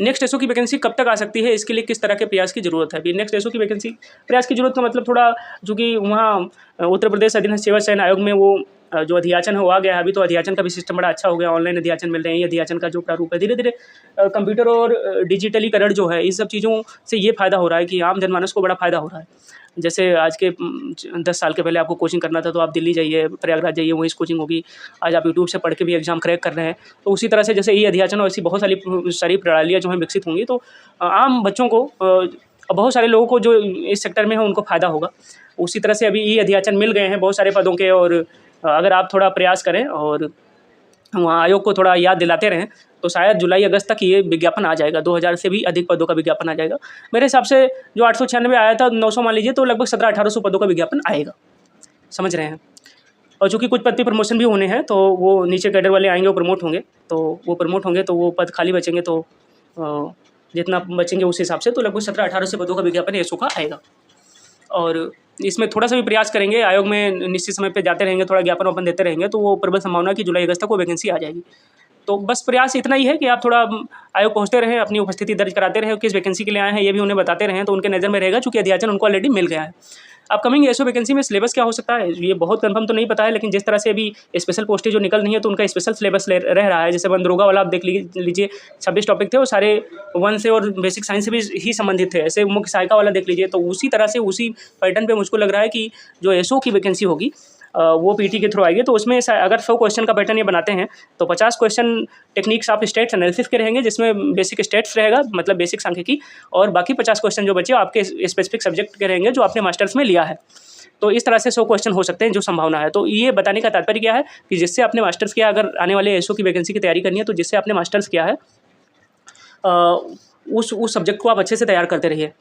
[SPEAKER 1] नेक्स्ट एसओ की वैकेंसी कब तक आ सकती है, इसके लिए किस तरह के प्रयास की जरूरत है। अभी नेक्स्ट एसओ की वैकेंसी प्रयास की जरूरत का मतलब थोड़ा, चूँकि वहाँ उत्तर प्रदेश अधीनस्थ सेवा चयन आयोग में वो जो अध्याचन है वो आ गया है। अभी तो अध्याचन का भी सिस्टम बड़ा अच्छा हो गया, ऑनलाइन अध्याचन मिल रहे हैं। ये अध्याचन का जो प्रारूप है, धीरे धीरे कंप्यूटर और डिजिटलीकरण जो है, इस सब चीज़ों से ये फ़ायदा हो रहा है कि आम जनमानस को बड़ा फ़ायदा हो रहा है। जैसे आज के 10 साल के पहले आपको कोचिंग करना था तो आप दिल्ली जाइए, प्रयागराज जाइए, वहीं से कोचिंग होगी। आज आप यूट्यूब से पढ़ के भी एग्ज़ाम क्रैक कर रहे हैं। तो उसी तरह से जैसे ई अध्याचन और ऐसी बहुत सारी प्रणालियाँ जो हैं विकसित होंगी, तो आम बच्चों को बहुत सारे लोगों को जो इस सेक्टर में हैं उनको फ़ायदा होगा। उसी तरह से अभी ई अध्याचन मिल गए हैं बहुत सारे पदों के, और अगर आप थोड़ा प्रयास करें और वहाँ आयोग को थोड़ा याद दिलाते रहें तो शायद जुलाई अगस्त तक ये विज्ञापन आ जाएगा। 2000 से भी अधिक पदों का विज्ञापन आ जाएगा। मेरे हिसाब से जो 896 आया था, 900 मान लीजिए, तो लगभग 1700-1800 पदों का विज्ञापन आएगा। समझ रहे हैं? और चूँकि कुछ पद पे प्रमोशन भी होने हैं, तो वो नीचे कैडर वाले आएंगे, वो प्रमोट होंगे, तो वो पद खाली बचेंगे, तो जितना बचेंगे उस हिसाब से तो लगभग 1700-1800 पदों का विज्ञापन एसओ का आएगा। और इसमें थोड़ा सा भी प्रयास करेंगे, आयोग में निश्चित समय पे जाते रहेंगे, थोड़ा ज्ञापन वापन देते रहेंगे, तो वो प्रबल संभावना है कि जुलाई अगस्त तक वो वैकेंसी आ जाएगी। तो बस प्रयास इतना ही है कि आप थोड़ा आयोग पहुँचते रहें, अपनी उपस्थिति दर्ज कराते रहें, किस वैकेंसी के लिए आए हैं ये भी उन्हें बताते रहें, तो उनके नज़र में रहेगा, चूँकि अध्याचन उनको ऑलरेडी मिल गया है। अपकमिंग एसओ वैकेंसी में सिलेबस क्या हो सकता है ये बहुत कंफर्म तो नहीं पता है, लेकिन जिस तरह से अभी स्पेशल पोस्टें जो निकल रही हैं तो उनका स्पेशल सिलेबस रह रहा है। जैसे दरोगा वाला आप देख लीजिए 26 टॉपिक थे, वो सारे 1 से और बेसिक साइंस से भी ही संबंधित थे। ऐसे मुख्य सहायिका वाला देख लीजिए, तो उसी तरह से उसी पैटर्न पे मुझको लग रहा है कि जो एसओ की वैकेंसी होगी वो पीटी के थ्रू आएगी। तो उसमें अगर 100 क्वेश्चन का पैटर्न ये बनाते हैं तो 50 question techniques of states analysis के रहेंगे, जिसमें बेसिक स्टेट्स रहेगा, मतलब बेसिक सांख्यिकी, और बाकी 50 क्वेश्चन जो बचे आपके स्पेसिफिक सब्जेक्ट के रहेंगे जो आपने मास्टर्स में लिया है। तो इस तरह से 100 क्वेश्चन हो सकते हैं जो संभावना है। तो ये बताने का तात्पर्य क्या है कि जिससे आपने मास्टर्स किया, अगर आने वाले एसओ की वैकेंसी की तैयारी करनी है तो जिससे आपने मास्टर्स किया है उस सब्जेक्ट को आप अच्छे से तैयार करते रहिए,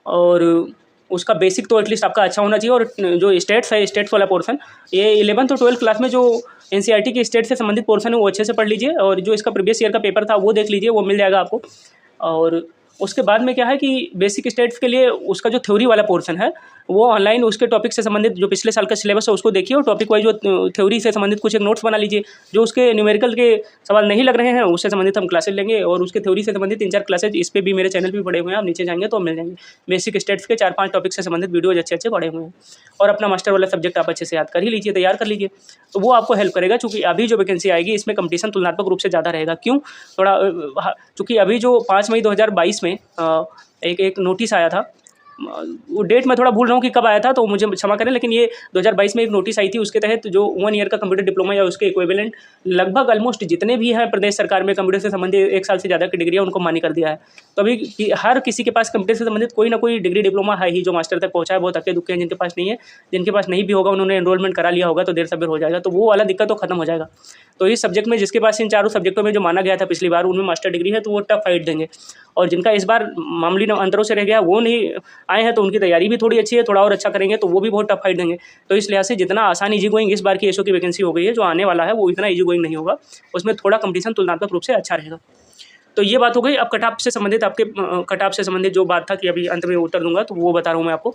[SPEAKER 1] और उसका बेसिक तो एटलीस्ट आपका अच्छा होना चाहिए। और जो स्टेट्स है, स्टेट्स वाला पोर्शन, ये 11th और 12th क्लास में जो एनसीईआरटी की स्टेट से संबंधित पोर्शन है वो अच्छे से पढ़ लीजिए, और जो इसका प्रीवियस ईयर का पेपर था वो देख लीजिए, वो मिल जाएगा आपको। और उसके बाद में क्या है कि बेसिक स्टेट्स के लिए उसका जो थ्योरी वाला पोर्शन है वो ऑनलाइन उसके टॉपिक से संबंधित जो पिछले साल का सिलेबस है उसको देखिए, और टॉपिक वाइज जो थ्योरी से संबंधित कुछ एक नोट्स बना लीजिए। जो उसके न्यूमेरिकल के सवाल नहीं लग रहे हैं उससे संबंधित हम क्लासेज लेंगे, और उसके थ्योरी से संबंधित 3-4 क्लासेज इस पर भी मेरे चैनल पर पड़े हुए हैं, आप नीचे जाएंगे तो मिल जाएंगे। बेसिक स्टेट्स के 4-5 टॉपिक से संबंधित वीडियोज अच्छे पड़े हुए हैं, और अपना मास्टर वाला सब्जेक्ट आप अच्छे से याद कर ही लीजिए, तैयार कर लीजिए, तो वो आपको हेल्प करेगा। चूँकि अभी जो वैकेंसी आएगी इसमें कंपटीशन तुलनात्मक रूप से ज़्यादा रहेगा। क्यों? थोड़ा चूँकि अभी जो 5 मई 2022 में एक नोटिस आया था, वो डेट मैं थोड़ा भूल रहा हूँ कि कब आया था, तो मुझे क्षमा करें, लेकिन ये 2022 में एक नोटिस आई थी। उसके तहत जो 1 ईयर का कंप्यूटर डिप्लोमा या उसके इक्विवेलेंट लगभग ऑलमोस्ट जितने भी हैं प्रदेश सरकार में कंप्यूटर से संबंधित 1 साल से ज़्यादा की डिग्री है उनको मान्य कर दिया है। तो अभी हर किसी के पास कंप्यूटर से संबंधित कोई ना कोई डिग्री डिप्लोमा है ही, जो मास्टर तक पहुँचा है। बहुत अक्के दुक्के हैं जिनके पास नहीं है, जिनके पास नहीं भी होगा उन्होंने एनरोलमेंट करा लिया होगा तो देर सबेर हो जाएगा, तो वो वाला दिक्कत तो खत्म हो जाएगा। तो इस सब्जेक्ट में जिसके पास इन चारों सब्जेक्टों में जो माना गया था पिछली बार उनमें मास्टर डिग्री है तो वो टफ फाइट देंगे, और जिनका इस बार मामूली अंतरों से रह गया वो नहीं आए हैं तो उनकी तैयारी भी थोड़ी अच्छी है, थोड़ा और अच्छा करेंगे तो वो भी बहुत टफ फाइट देंगे। तो इस लिहाज से जितना आसान ईजी गोइंग इस बार की एसओ की वैकेंसी हो गई है, जो आने वाला है वो इतना ईजी गोइंग नहीं होगा, उसमें थोड़ा कंपटीशन तुलनात्मक रूप से अच्छा रहेगा। तो ये बात हो गई। अब कट-ऑफ से संबंधित आपके कट-ऑफ से संबंधित जो बात था कि अभी अंत में उत्तर दूंगा तो वो बता रहा हूँ मैं आपको।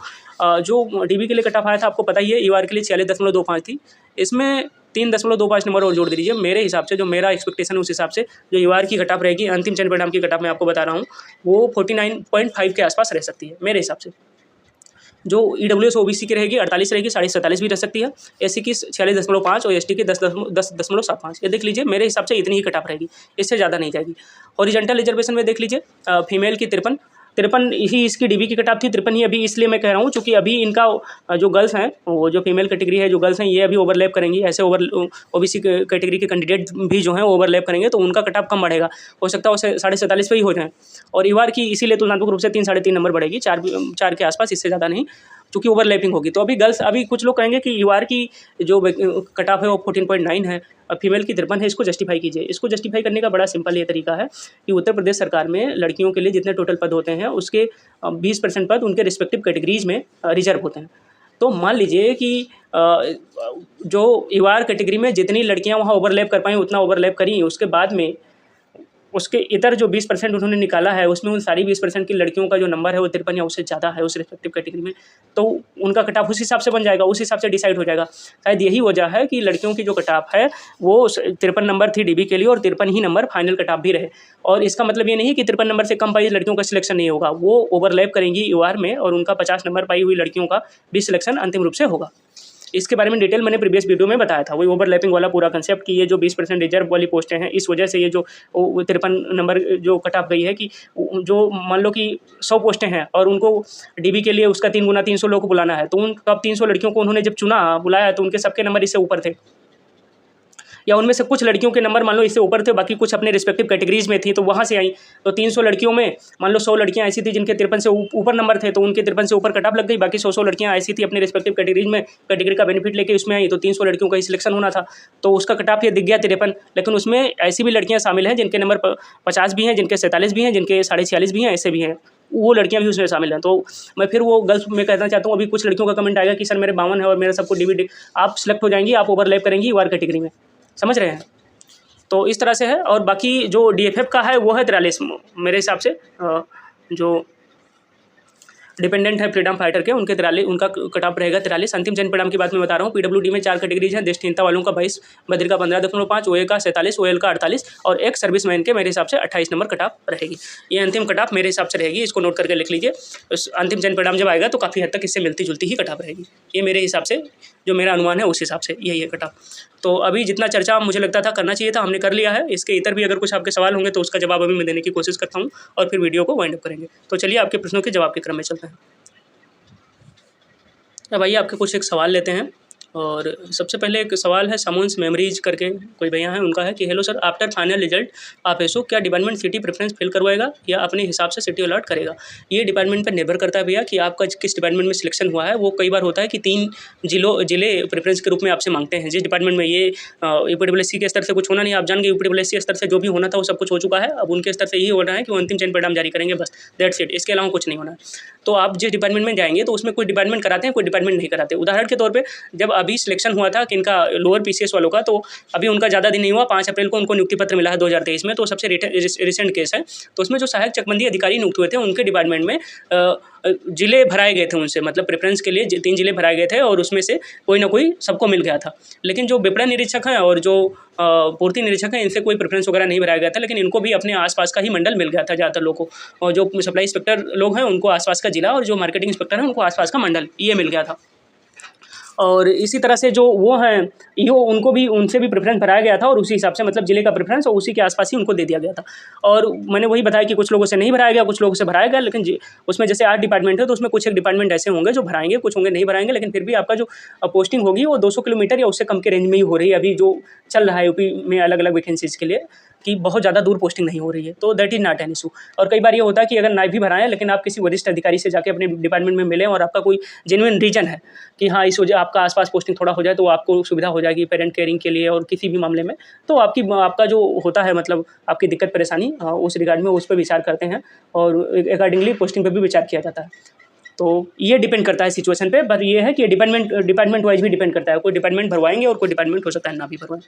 [SPEAKER 1] जो डीबी के लिए कट-ऑफ आया था आपको पता ही है, ईआर के लिए 46.25 थी, इसमें 3.25 नंबर और जोड़ दीजिए। मेरे हिसाब से जो मेरा एक्सपेक्टेशन है उस हिसाब से जो ईआर की कट-ऑफ रहेगी, अंतिम चयन परिणाम की कट-ऑफ मैं आपको बता रहा हूँ, वो 49.5 के आसपास रह सकती है मेरे हिसाब से। जो ईडब्ल्यूएस ओबीसी की रहेगी 48 रहेगी, 47 भी रह सकती है, एससी की 46.5 और एसटी की 10.75। ये देख लीजिए, मेरे हिसाब से इतनी ही कट ऑफ रहेगी, इससे ज़्यादा नहीं जाएगी। हॉरिजॉन्टल रिजर्वेशन में देख लीजिए, फीमेल की 53 ही इसकी डीबी की कट ऑफ थी। 53 ही अभी इसलिए मैं कह रहा हूँ क्योंकि अभी इनका जो गर्ल्स हैं, वो जो फीमेल कैटेगरी है, जो गर्ल्स हैं ये अभी ओवरलैप करेंगी। ऐसे ओबीसी कैटेगरी के कैंडिडेट भी जो हैं ओवरलैप करेंगे तो उनका कट ऑफ कम बढ़ेगा, हो सकता है वो 47.5 पे ही हो जाए। और ईआर की इसीलिए तुलनात्मक रूप से 3-3.5 नंबर बढ़ेगी, 4 के आसपास, इससे ज़्यादा नहीं, चूँकि ओवरलैपिंग होगी। तो अभी कुछ लोग कहेंगे कि ईआर की जो कट ऑफ है वो 14.9 है, फीमेल की 53 है, इसको जस्टिफाई कीजिए। इसको जस्टिफाई करने का बड़ा सिंपल ये तरीका है कि उत्तर प्रदेश सरकार में लड़कियों के लिए जितने टोटल पद होते हैं उसके 20% पद उनके रिस्पेक्टिव कैटेगरीज में रिजर्व होते हैं। तो मान लीजिए कि जो ईआर कैटेगरी में जितनी लड़कियां वहाँ ओवरलैप कर पाएँ उतना ओवरलैप करी, उसके बाद में उसके इतर जो 20% उन्होंने निकाला है उसमें उन सारी 20% की लड़कियों का जो नंबर है वो 53 या उससे ज़्यादा है उस रिस्पेक्टिव कैटेगरी में, तो उनका कट ऑफ उस हिसाब से बन जाएगा, उस हिसाब से डिसाइड हो जाएगा। शायद यही वजह है कि लड़कियों की जो कट ऑफ है वो 53 नंबर थी डीबी के लिए, और 53 ही नंबर फाइनल कट ऑफ भी रहे। और इसका मतलब ये नहीं कि 53 नंबर से कम पाई लड़कियों का सिलेक्शन नहीं होगा, वो ओवरलैप करेंगी ईआर में और उनका 50 नंबर पाई हुई लड़कियों का भी सिलेक्शन अंतिम रूप से होगा। इसके बारे में डिटेल मैंने प्रीवियस वीडियो में बताया था, वही ओवरलैपिंग वाला पूरा कंसेप्ट कि ये जो 20% रिजर्व वाली पोस्टें हैं, इस वजह से ये जो 53 नंबर जो कट ऑफ गई है कि जो मान लो कि 100 पोस्टें हैं और उनको डीबी के लिए उसका 3 गुना 300 लोगों को बुलाना है, तो उन अब 300 लड़कियों को उन्होंने जब चुना बुलाया तो उनके सबके नंबर इससे ऊपर थे, या उनमें से कुछ लड़कियों के नंबर मान लो इससे ऊपर थे, बाकी कुछ अपने रिस्पेक्टिव कैटेगरीज में थी तो वहाँ से आई। तो 300 लड़कियों में मान लो 100 लड़कियाँ ऐसी थी जिनके 53 से ऊपर नंबर थे, तो उनके 53 से ऊपर कट ऑफ लग गई। बाकी 100 लड़कियाँ ऐसी थी अपने रिस्पेक्टिव कैटेगरीज में, कैटेगरी का बेनिफिट लेके उसमें आई, तो 300 लड़कियों का ही सिलेक्शन होना था, तो उसका कट ऑफ ये दिख गया 53। लेकिन उसमें ऐसी भी लड़कियाँ शामिल हैं जिनके नंबर 50 भी हैं, जिनके 47 भी हैं, जिनके 46.5 भी हैं, ऐसे भी हैं, वो लड़कियां भी उसमें शामिल हैं। तो मैं फिर वो गर्ल्स में कहना चाहता हूँ, अभी कुछ लड़कियों का कमेंट आएगा कि सर मेरे 52 है और मेरा सबको डीबी, आप सिलेक्ट हो जाएंगी, आप ओवरलैप करेंगी यूआर कैटेगरी में, समझ रहे हैं। तो इस तरह से है। और बाकी जो डीएफएफ का है वो है 43 मेरे हिसाब से, जो डिपेंडेंट है फ्रीडम फाइटर के, उनके 43 उनका कट ऑफ रहेगा 43। अंतिम जन परिणाम की बात मैं बता रहा हूँ। पीडब्ल्यूडी में 4 कैटेगरीज हैं, देशहीनता वालों का 22, बद्री का 15.5, ओए का 47, ओएल का 48 और एक सर्विसमैन के मेरे हिसाब से 28 नंबर कट ऑफ रहेगी। ये अंतिम कट ऑफ मेरे हिसाब से रहेगी, इसको नोट करके लिख लीजिए। उस अंतिम जन परिणाम जब आएगा तो काफ़ी हद तक इससे मिलती जुलती ही कट ऑफ रहेगी। ये मेरे हिसाब से जो मेरा अनुमान है उस हिसाब से यही है कट ऑफ। तो अभी जितना चर्चा मुझे लगता था करना चाहिए था हमने कर लिया है। इसके इतर भी अगर कुछ आपके सवाल होंगे तो उसका जवाब अभी मैं देने की कोशिश करता हूँ और फिर वीडियो को वाइंड अप करेंगे। तो चलिए आपके प्रश्नों के जवाब के क्रम में चलते हैं। अब आइए आपके कुछ एक सवाल लेते हैं। और सबसे पहले एक सवाल है समोन्स मेमोरीज करके कोई भैया है, उनका है कि hello sir, after final result आप एसओ क्या डिपार्टमेंट सिटी प्रेफरेंस फिल करवाएगा या अपने हिसाब से सिटी अलॉट करेगा? ये डिपार्टमेंट पर निर्भर करता है भैया कि आपका किस डिपार्टमेंट में सिलेक्शन हुआ है। वो कई बार होता है कि 3 जिले प्रेफरेंस के रूप में आपसे मांगते हैं। जिस डिपार्टमेंट में ये यूपीडब्ल्यूएससी के स्तर से कुछ होना नहीं, आप जान गए यूपीडब्ल्यूएससी स्तर से जो भी होना था वो सब कुछ हो चुका है। अब उनके स्तर से यही होना है कि वो अंतिम चयन परिणाम जारी करेंगे, बस दैट्स इट, इसके अलावा कुछ नहीं होना है। तो आप जिस डिपार्टमेंट में जाएंगे तो उसमें कोई डिपार्टमेंट कराते हैं, कोई डिपार्टमेंट नहीं कराते। उदाहरण के तौर पे जब अभी सिलेक्शन हुआ था किनका, लोअर पीसीएस वालों का, तो अभी उनका ज़्यादा दिन नहीं हुआ, 5 अप्रैल को उनको नियुक्ति पत्र मिला है 2023 में, तो सबसे रिसेंट केस है। तो उसमें जो सहायक चकबंदी अधिकारी नियुक्त हुए थे उनके डिपार्टमेंट में जिले भराए गए थे उनसे, मतलब प्रेफरेंस के लिए 3 जिले भराए गए थे और उसमें से कोई ना कोई सबको मिल गया था। लेकिन जो विपणन निरीक्षक हैं और जो पूर्ति निरीक्षक हैं इनसे कोई प्रेफरेंस वगैरह नहीं भराया गया था, लेकिन इनको भी अपने आसपास का ही मंडल मिल गया था ज़्यादातर लोगों को। और जो सप्लाई इंस्पेक्टर लोग हैं उनको आसपास का जिला और जो मार्केटिंग इंस्पेक्टर हैं उनको आसपास का मंडल, ये मिल गया था। और इसी तरह से जो वो हैं ईओ, उनको भी उनसे भी प्रेफरेंस भराया गया था और उसी हिसाब से मतलब जिले का प्रेफरेंस और उसी के आसपास ही उनको दे दिया गया था। और मैंने वही बताया कि कुछ लोगों से नहीं भराया गया, कुछ लोगों से भराया गया, लेकिन उसमें जैसे 8 डिपार्टमेंट है तो उसमें कुछ एक डिपार्टमेंट ऐसे होंगे जो भराएंगे, कुछ होंगे नहीं भराएंगे, लेकिन फिर भी आपका जो पोस्टिंग होगी वो 200 किलोमीटर या उससे कम के रेंज में ही हो रही है अभी जो चल रहा है यूपी में अलग अलग वैकेंसीज़ के लिए, कि बहुत ज़्यादा दूर पोस्टिंग नहीं हो रही है। तो that is not an issue. और कई बार ये होता है कि अगर ना भी भराएं लेकिन आप किसी वरिष्ठ अधिकारी से जाके अपने डिपार्टमेंट में मिलें और आपका कोई जेन्युइन रीजन है कि हाँ इस वजह आपका आसपास पोस्टिंग थोड़ा हो जाए तो आपको सुविधा हो जाएगी पेरेंट केयरिंग के लिए और किसी भी मामले में, तो आपका जो होता है मतलब आपकी दिक्कत परेशानी उस रिगार्ड में उस पर विचार करते हैं और अकॉर्डिंगली पोस्टिंग पर भी विचार किया जाता है। तो ये डिपेंड करता है सिचुएशन पे, पर ये है कि डिपार्टमेंट वाइज भी डिपेंड करता है। कोई डिपार्टमेंट भरवाएंगे और कोई डिपार्टमेंट हो सकता है ना भी भरवाएं।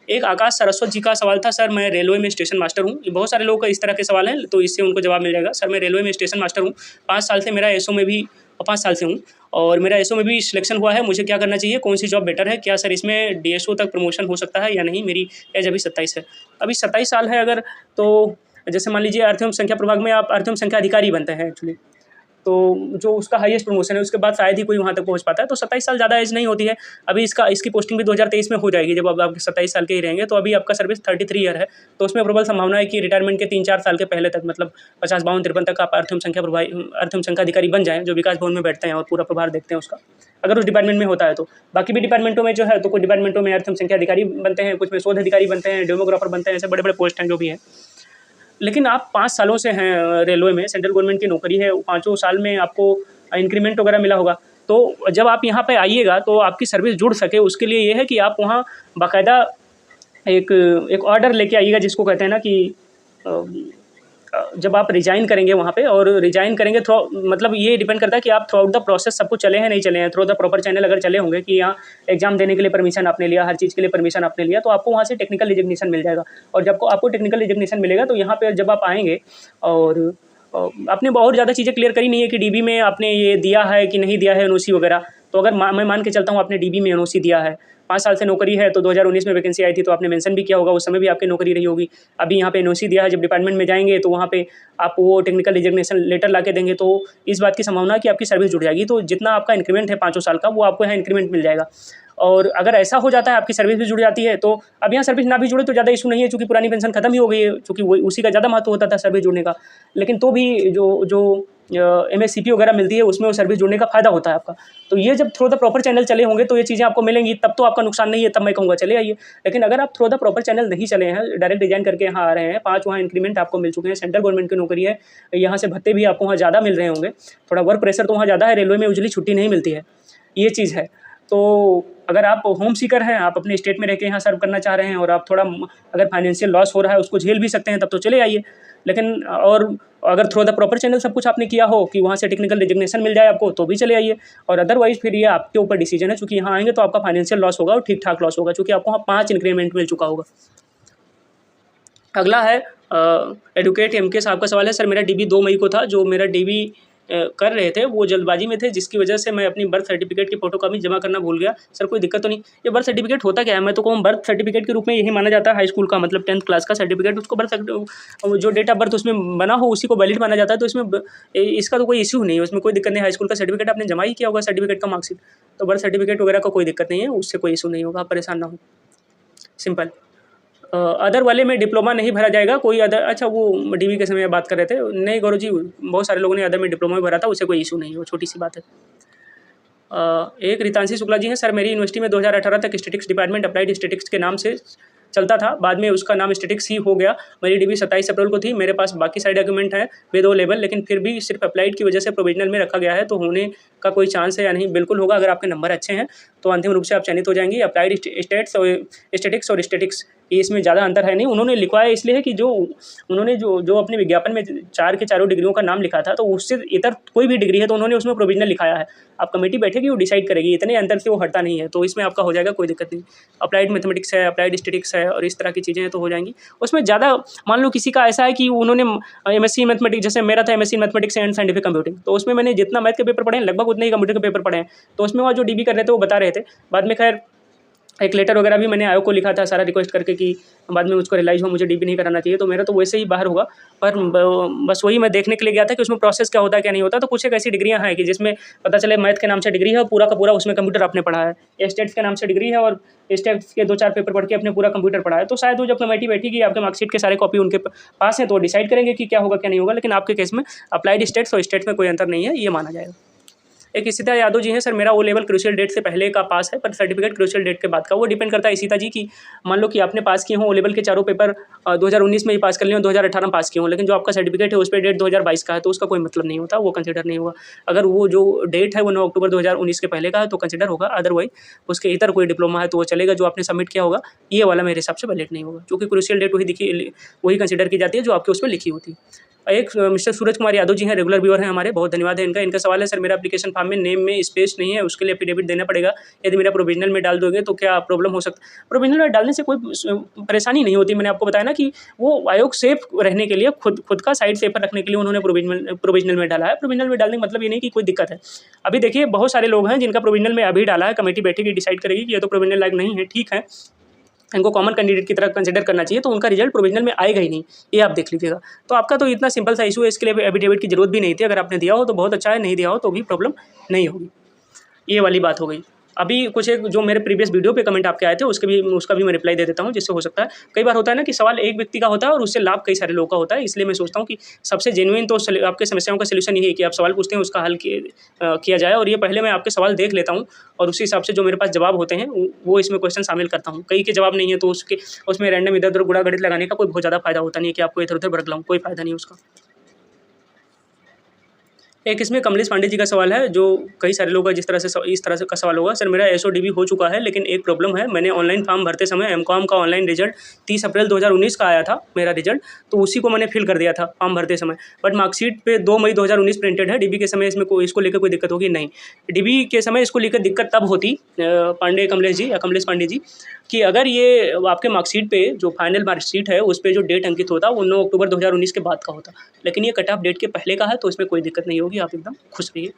[SPEAKER 1] एक आकाश सरस्वत जी का सवाल था, सर मैं रेलवे में स्टेशन मास्टर हूँ। बहुत सारे लोगों का इस तरह के सवाल हैं तो इससे उनको जवाब मिल जाएगा। सर मैं रेलवे में स्टेशन मास्टर हूँ, 5 साल से मेरा एसओ में भी 5 साल से हूँ और मेरा एसओ में भी सिलेक्शन हुआ है। मुझे क्या करना चाहिए, कौन सी जॉब बेटर है, क्या सर इसमें डीएसओ तक प्रमोशन हो सकता है या नहीं? मेरी एज अभी 27 है। अभी 27 साल है अगर, तो जैसे मान लीजिए अर्थ एवं संख्या प्रभाग में आप अर्थ एवं संख्या अधिकारी बनते हैं एक्चुअली, तो जो उसका हाईएस्ट प्रमोशन है उसके बाद शायद ही कोई वहाँ तक पहुँच पाता है। तो 27 साल ज़्यादा एज नहीं होती है। अभी इसकी पोस्टिंग भी 2023 में हो जाएगी जब आप 27 साल के ही रहेंगे। तो अभी आपका सर्विस 33 ईयर है, तो उसमें प्रबल संभावना है कि रिटायरमेंट के 3-4 साल के पहले तक मतलब 50, 52, 53 तक आप अर्थ एवं संख्या अधिकारी बन जाएँ, जो विकास भवन में बैठते हैं और पूरा प्रभार देखते हैं उसका, अगर उस डिपार्टमेंट में होता है तो। बाकी भी डिपार्टमेंटों में जो है तो कुछ डिपार्टमेंटों में अर्थ एवं संख्या अधिकारी बनते हैं, कुछ में शोध अधिकारी बनते हैं, डेमोग्राफर बनते हैं, ऐसे बड़े बड़े पोस्ट हैं जो भी हैं। लेकिन आप 5 सालों से हैं रेलवे में, सेंट्रल गवर्नमेंट की नौकरी है, 5 साल में आपको इंक्रीमेंट वगैरह मिला होगा। तो जब आप यहाँ पे आइएगा तो आपकी सर्विस जुड़ सके उसके लिए ये है कि आप वहाँ बाकायदा एक ऑर्डर लेके आइएगा, जिसको कहते हैं ना कि जब आप रिजाइन करेंगे वहाँ पे, और रिजाइन करेंगे थ्रू मतलब ये डिपेंड करता है कि आप थ्रू आउट द प्रोसेस सब कुछ चले हैं नहीं चले हैं, थ्रू द प्रॉपर चैनल अगर चले होंगे कि यहाँ एग्जाम देने के लिए परमिशन आपने लिया, हर चीज़ के लिए परमिशन आपने लिया, तो आपको वहाँ से टेक्निकल रिजग्निशन मिल जाएगा। और जब आपको टेक्निकल रिजग्निशन मिलेगा तो यहाँ पर जब आप आएँगे और आपने बहुत ज़्यादा चीज़ें क्लियर करी नहीं है कि डीबी में आपने ये दिया है कि नहीं दिया है एनओसी वगैरह। तो अगर मैं मान के चलता हूँ आपने डीबी में एनओसी दिया है, 5 साल से नौकरी है तो 2019 में वैकेंसी आई थी तो आपने मेंशन भी किया होगा, उस समय भी आपकी नौकरी रही होगी। अभी यहाँ पे एनओसी दिया है, जब डिपार्टमेंट में जाएंगे तो वहाँ पे आप वो टेक्निकल रिजिग्नेशन लेटर ला के देंगे, तो इस बात की संभावना है कि आपकी सर्विस जुड़ जाएगी। तो जितना आपका इंक्रीमेंट है 5 साल का, वो आपको यहाँ इंक्रीमेंट मिल जाएगा। और अगर ऐसा हो जाता है आपकी सर्विस भी जुड़ जाती है, तो अब यहाँ सर्विस ना भी जुड़े तो ज़्यादा इशू नहीं है, चूँकि पुरानी पेंशन खत्म ही हो गई है, चूँकि वो उसी का ज़्यादा महत्व होता था सर्विस जुड़ने का। लेकिन तो भी जो एमएससीपी वगैरह मिलती है उसमें वो सर्विस जुड़ने का फ़ायदा होता है आपका। तो ये जब थ्रू द प्रॉपर चैनल चले होंगे तो ये चीज़ें आपको मिलेंगी, तब तो आपका नुकसान नहीं है, तब मैं कहूँगा चले आइए। लेकिन अगर आप थ्रू द प्रॉपर चैनल नहीं चले हैं, डायरेक्ट रिजाइन करके यहाँ आ रहे हैं, 5 वहाँ इंक्रीमेंट आपको मिल चुके हैं, सेंट्रल गवर्नमेंट की नौकरी है, यहाँ से भत्ते भी आपको वहाँ ज़्यादा मिल रहे होंगे, थोड़ा वर्क प्रेशर तो वहाँ ज़्यादा है, रेलवे में यूजुअली छुट्टी नहीं मिलती है, ये चीज़ है। तो अगर आप होम सीकर हैं, आप अपने स्टेट में रह के यहाँ सर्व करना चाह रहे हैं और आप थोड़ा अगर फाइनेंशियल लॉस हो रहा है उसको झेल भी सकते हैं, तब तो चले आइए। लेकिन और अगर थ्रू द प्रॉपर चैनल सब कुछ आपने किया हो कि वहाँ से टेक्निकल रिजिग्नेशन मिल जाए आपको, तो भी चले आइए। और अदरवाइज़ फिर ये आपके ऊपर डिसीजन है, चूँकि यहाँ आएंगे तो आपका फाइनेंशियल लॉस होगा और ठीक ठाक लॉस होगा, चूँकि आपको वहाँ 5 इंक्रीमेंट मिल चुका होगा। अगला है एडवोकेट एमके साहब का सवाल है, सर मेरा डीबी 2 मई को था, जो मेरा डीबी कर रहे थे वो जल्दबाजी में थे, जिसकी वजह से मैं अपनी बर्थ सर्टिफिकेट की फ़ोटोकॉपी जमा करना भूल गया। सर कोई दिक्कत तो नहीं? ये बर्थ सर्टिफिकेट होता क्या है? मैं तो कहूँ बर्थ सर्टिफिकेट के रूप में यही माना जाता है, हाई स्कूल का मतलब 10th क्लास का सर्टिफिकेट, उसको जो डेट ऑफ बर्थ उसमें बना हो उसी को वैलिड माना जाता है। तो इसमें इसका तो कोई इशू नहीं है, उसमें कोई दिक्कत नहीं। हाई स्कूल का सर्टिफिकेट आपने जमा ही किया होगा, सर्टिफिकेट का मार्कशीट, तो बर्थ सर्टिफिकेट वगैरह का कोई दिक्कत नहीं है, उससे कोई इशू नहीं होगा, आप परेशान ना हो, सिंपल। अदर वाले में डिप्लोमा नहीं भरा जाएगा, कोई अदर, अच्छा वो डीवी के समय बात कर रहे थे, नहीं गौरव जी, बहुत सारे लोगों ने अदर में डिप्लोमा में भरा था, उससे कोई इशू नहीं है, वो छोटी सी बात है। एक रितांशी शुक्ला जी हैं, सर मेरी यूनिवर्सिटी में 2018 तक स्टैटिक्स डिपार्टमेंट अप्लाइड स्टैटिक्स के नाम से चलता था, बाद में उसका नाम स्टैटिक्स ही हो गया। मेरी डिग्री 27 अप्रैल को थी, मेरे पास बाकी सारे डॉक्यूमेंट हैं विद ओ लेवल, लेकिन फिर भी सिर्फ अप्लाइड की वजह से प्रोविजनल में रखा गया है, तो होने का कोई चांस है या नहीं? बिल्कुल होगा, अगर आपके नंबर अच्छे हैं तो अंतिम रूप से आप चयनित हो जाएंगे। अप्लाइड स्टेट्स और स्टैटिक्स और स्टैटिक्स इसमें ज़्यादा अंतर है नहीं। उन्होंने लिखवाया इसलिए है कि उन्होंने जो अपने विज्ञापन में 4 के चारों डिग्रियों का नाम लिखा था, तो उससे इतर कोई भी डिग्री है तो उन्होंने उसमें प्रोविजनल लिखाया है। अब कमेटी बैठेगी, वो डिसाइड करेगी, इतने अंतर से वो हटता नहीं है, तो इसमें आपका हो जाएगा, कोई दिक्कत नहीं। अप्लाइड मैथमेटिक्स है, अप्लाइड स्टैटिक्स है और इस तरह की चीज़ें हैं तो हो जाएंगी। उसमें ज़्यादा मान लो किसी का ऐसा है कि उन्होंने एमएससी मैथमेटिक्स, जैसे मेरा था MSc mathematics and scientific computing, तो उसमें मैंने जितना मैथ के पेपर पढ़े हैं लगभग उतने ही कंप्यूटर के पेपर पढ़े हैं, तो उसमें वहाँ जो डीबी कर रहे थे वो बता रहे थे। बाद में खैर एक लेटर वगैरह भी मैंने आयोग को लिखा था सारा रिक्वेस्ट करके कि बाद में मुझको रियलाइज़ हुआ मुझे डीबी नहीं कराना चाहिए, तो मेरा तो वैसे ही बाहर होगा। पर बस वही मैं देखने के लिए गया था कि उसमें प्रोसेस क्या होता है क्या नहीं होता। तो कुछ एक ऐसी डिग्रियाँ हैं कि जिसमें पता चले मैथ के नाम से डिग्री है और पूरा का पूरा उसमें कंप्यूटर आपने पढ़ा है, स्टेट्स के नाम से डिग्री है और स्टेट्स के 2-4 पेपर पढ़ के अपने पूरा कंप्यूटर पढ़ा है, तो शायद वो जब कमेटी बैठेगी आपके मार्कशीट के सारे कॉपी उनके पास हैं तो डिसाइड करेंगे कि क्या होगा क्या नहीं होगा। लेकिन आपके केस में अप्लाइड स्टेट्स और स्टेट्स में कोई अंतर नहीं है, ये माना जाएगा। एक इशिता यादव जी हैं, सर मेरा ओ लेवल क्रूशियल डेट से पहले का पास है, पर सर्टिफिकेट क्रूशियल डेट के बाद का। वो डिपेंड करता है इशिता जी कि मान लो कि आपने पास किए हों ओ लेवल के चारों पेपर 2019 में ही पास कर लिए हों, 2018 में पास किए हों, लेकिन जो आपका सर्टिफिकेट है उस पर डेट 2022 का है, तो उसका कोई मतलब नहीं होता, वो कंसिडर नहीं होगा। अगर वो जो डेट है वो 9 अक्टूबर 2019 के पहले का है तो कंसिडर होगा, अदरवाइज उसके इतर कोई डिप्लोमा है तो वो चलेगा, जो आपने सबमिट किया होगा ये वाला मेरे हिसाब से वैलिड नहीं होगा, क्योंकि क्रूशियल डेट वही कंसिडर की जाती है जो आपके उसमें लिखी होती है। एक मिस्टर सूरज कुमार यादव जी हैं, रेगुलर व्यूअर हैं हमारे, बहुत धन्यवाद है इनका। सवाल है, सर मेरा एप्लीकेशन फॉर्म में नेम में स्पेस नहीं है, उसके लिए एफिडेविट देना पड़ेगा, यदि मेरा प्रोविजनल में डाल दोगे तो क्या प्रॉब्लम हो सकता है? प्रोविजनल में डालने से कोई परेशानी नहीं होती, मैंने आपको बताया ना कि वो आयोग सेफ रहने के लिए खुद का साइड सेफर रखने के लिए उन्होंने प्रोविजनल में डाला है। प्रोविजनल में डालने का मतलब ये नहीं कि कोई दिक्कत है। अभी देखिए बहुत सारे लोग हैं जिनका प्रोविजनल में अभी डाला है, कमेटी बैठेगी डिसाइड करेगी कि ये तो प्रोविजनल लायक नहीं है, ठीक है, इनको कॉमन कैंडिडेट की तरह कंसिडर करना चाहिए, तो उनका रिजल्ट प्रोविजनल में आएगा ही नहीं, ये आप देख लीजिएगा। तो आपका तो इतना सिंपल सा इशू है, इसके लिए एफिडेविट की जरूरत भी नहीं थी। अगर आपने दिया हो तो बहुत अच्छा है, नहीं दिया हो तो भी प्रॉब्लम नहीं होगी, ये वाली बात हो गई। अभी कुछ एक जो मेरे प्रीवियस वीडियो पे कमेंट आपके आए थे उसका भी मैं रिप्लाई दे देता हूँ, जिससे हो सकता है कई बार होता है ना कि सवाल एक व्यक्ति का होता है और उससे लाभ कई सारे लोगों का होता है, इसलिए मैं सोचता हूँ कि सबसे जेन्युइन तो आपके समस्याओं का सलूशन यही है कि आप सवाल पूछते हैं उसका हल किया जाए, और ये पहले मैं आपके सवाल देख लेता हूँ और उसी हिसाब से जो मेरे पास जवाब होते हैं वो इसमें क्वेश्चन शामिल करता हूँ। कई के जवाब नहीं है तो उसमें रैंडम इधर उधर गुणा गणित लगाने का कोई बहुत ज़्यादा फायदा होता नहीं है कि आपको इधर उधर भड़कलाऊँ, कोई फायदा नहीं उसका। एक इसमें कमलेश पांडे जी का सवाल है, जो कई सारे लोग इस तरह से का सवाल होगा, सर मेरा एसओडीबी हो चुका है लेकिन एक प्रॉब्लम है, मैंने ऑनलाइन फॉर्म भरते समय एमकॉम का ऑनलाइन रिजल्ट 30 अप्रैल 2019 का आया था मेरा रिजल्ट, तो उसी को मैंने फिल कर दिया था फॉर्म भरते समय, बट मार्कशीट पे 2 मई 2019 प्रिंटेड है। डीबी के समय इसको लेकर कोई दिक्कत होगी? नहीं, डीबी के समय इसको लेकर दिक्कत तब होती कमलेश पांडे जी कि अगर ये आपके मार्कशीट पे जो फाइनल मार्कशीट है उस पर जो डेट अंकित होता वो 9 अक्टूबर 2019 के बाद का होता, लेकिन ये कट ऑफ डेट के पहले का है तो इसमें कोई दिक्कत नहीं होगी, आप एकदम खुश रहिए।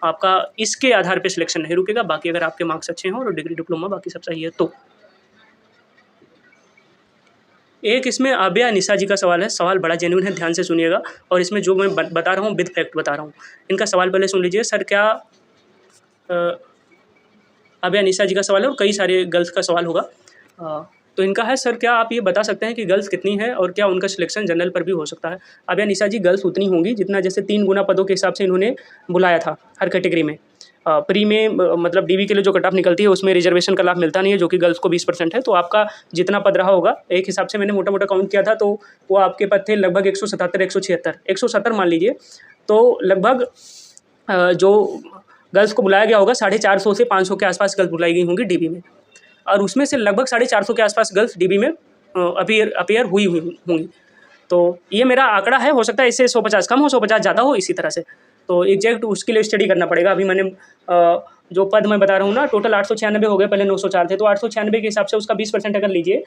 [SPEAKER 1] आपका इसके आधार पे सिलेक्शन नहीं रुकेगा। बाकी अगर आपके मार्क्स अच्छे हों और डिग्री डिप्लोमा बाकी सब सही है तो। एक इसमें आबिया निशा जी का सवाल है, सवाल बड़ा जेन्युइन है, ध्यान से सुनिएगा। और इसमें जो मैं बता रहा हूँ विद फैक्ट बता रहा हूँ। इनका सवाल पहले सुन लीजिए। सर क्या आबिया निशा जी का सवाल है और कई सारे गर्ल्स का सवाल होगा। तो इनका है, सर क्या आप ये बता सकते हैं कि गर्ल्स कितनी है और क्या उनका सिलेक्शन जनरल पर भी हो सकता है। आबिया निशा जी, गर्ल्स उतनी होंगी जितना जैसे 3 गुना पदों के हिसाब से इन्होंने बुलाया था हर कैटेगरी में। प्री में मतलब डीवी के लिए जो कट ऑफ निकलती है उसमें रिजर्वेशन का लाभ मिलता नहीं है, जो कि गर्ल्स को 20% है। तो आपका जितना पद रहा होगा, एक हिसाब से मैंने मोटा मोटा काउंट किया था, तो वो आपके पद थे लगभग 177 176 मान लीजिए। तो लगभग जो गर्ल्स को बुलाया गया होगा 450 से 500 के आसपास गर्ल्स बुलाई गई होंगी डीबी में, और उसमें से लगभग 450 के आसपास गर्ल्स डीबी में अपीयर हुई होंगी। तो ये मेरा आंकड़ा है, हो सकता है इससे 150 कम हो, 150 ज़्यादा हो, इसी तरह से। तो एग्जैक्ट उसके लिए स्टडी करना पड़ेगा। अभी मैंने जो पद मैं बता रहा हूँ ना, टोटल 896 हो गए, पहले 904 थे, तो 896 के हिसाब से उसका 20% अगर लीजिए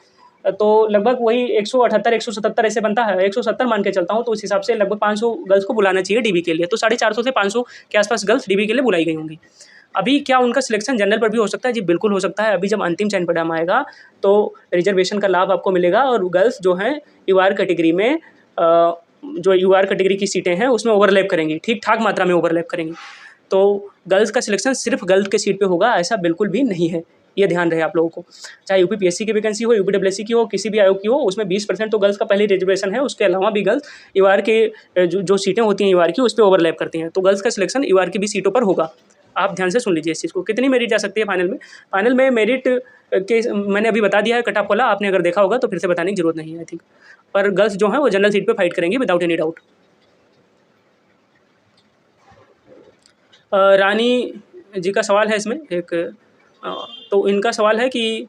[SPEAKER 1] तो लगभग वही 178 177 ऐसे बनता है। 170 मान के चलता हूँ, तो उस हिसाब से लगभग 500 गर्ल्स को बुलाना चाहिए डीबी के लिए। तो 450 से 500 के आसपास गर्ल्स डीबी के लिए बुलाई गई होंगी। अभी क्या उनका सिलेक्शन जनरल पर भी हो सकता है? जी बिल्कुल हो सकता है। अभी जब अंतिम चयन परिणाम आएगा तो रिजर्वेशन का लाभ आपको मिलेगा, और गर्ल्स जो हैं यूआर कैटेगरी में जो यूआर कैटेगरी की सीटें हैं उसमें ओवरलैप करेंगी, ठीक ठाक मात्रा में ओवरलैप करेंगी। तो गर्ल्स का सिलेक्शन सिर्फ गर्ल्स के सीट पे होगा, ऐसा बिल्कुल भी नहीं है, ये ध्यान रहे आप लोगों को। चाहे यूपीपीएससी की वैकेंसी हो, यूपीडब्ल्यूएससी की हो, किसी भी आयोग की हो, उसमें 20% तो गर्ल्स का पहले रिजर्वेशन है। उसके अलावा भी गर्ल्स यूआर के जो सीटें होती हैं यूआर की, उस पर ओवरलैप करती हैं। तो गर्ल्स का सिलेक्शन यूआर की भी सीटों पर होगा। आप ध्यान से सुन लीजिए इस चीज़ को। कितनी मेरिट जा सकती है फाइनल में? फाइनल में मेरिट के मैंने अभी बता दिया है, कट ऑफ वाला आपने अगर देखा होगा तो फिर से बताने की जरूरत नहीं है आई थिंक। पर गर्ल्स जो हैं वो जनरल सीट पे फाइट करेंगी विदाउट एनी डाउट। रानी जी का सवाल है इसमें एक, तो इनका सवाल है कि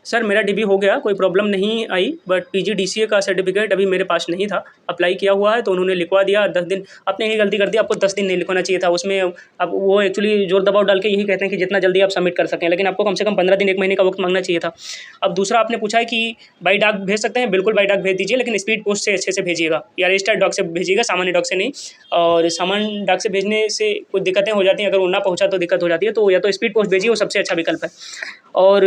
[SPEAKER 1] सर मेरा डीबी हो गया, कोई प्रॉब्लम नहीं आई, बट पीजीडीसीए का सर्टिफिकेट अभी मेरे पास नहीं था। अप्लाई किया हुआ है तो उन्होंने लिखवा दिया 10 दिन। आपने यही गलती कर दी, आपको 10 दिन नहीं लिखवाना चाहिए था उसमें। अब वो एक्चुअली जोर दबाव डाल के यही कहते हैं कि जितना जल्दी आप सबमिट कर सकें, लेकिन आपको कम से कम 15 दिन 1 महीने का वक्त मांगना चाहिए था। अब दूसरा आपने पूछा है कि बाई डाक भेज सकते हैं, बिल्कुल बाई डाक भेज दीजिए, लेकिन स्पीड पोस्ट से अच्छे से भेजिएगा या रजिस्टर्ड डॉक से भेजिएगा, सामान्य डॉक से नहीं। और सामान्य डाक से भेजने से कुछ दिक्कतें हो जाती हैं, अगर वो ना पहुँचा तो दिक्कत हो जाती है। तो या तो स्पीड पोस्ट भेजिए, वो सबसे अच्छा विकल्प है। और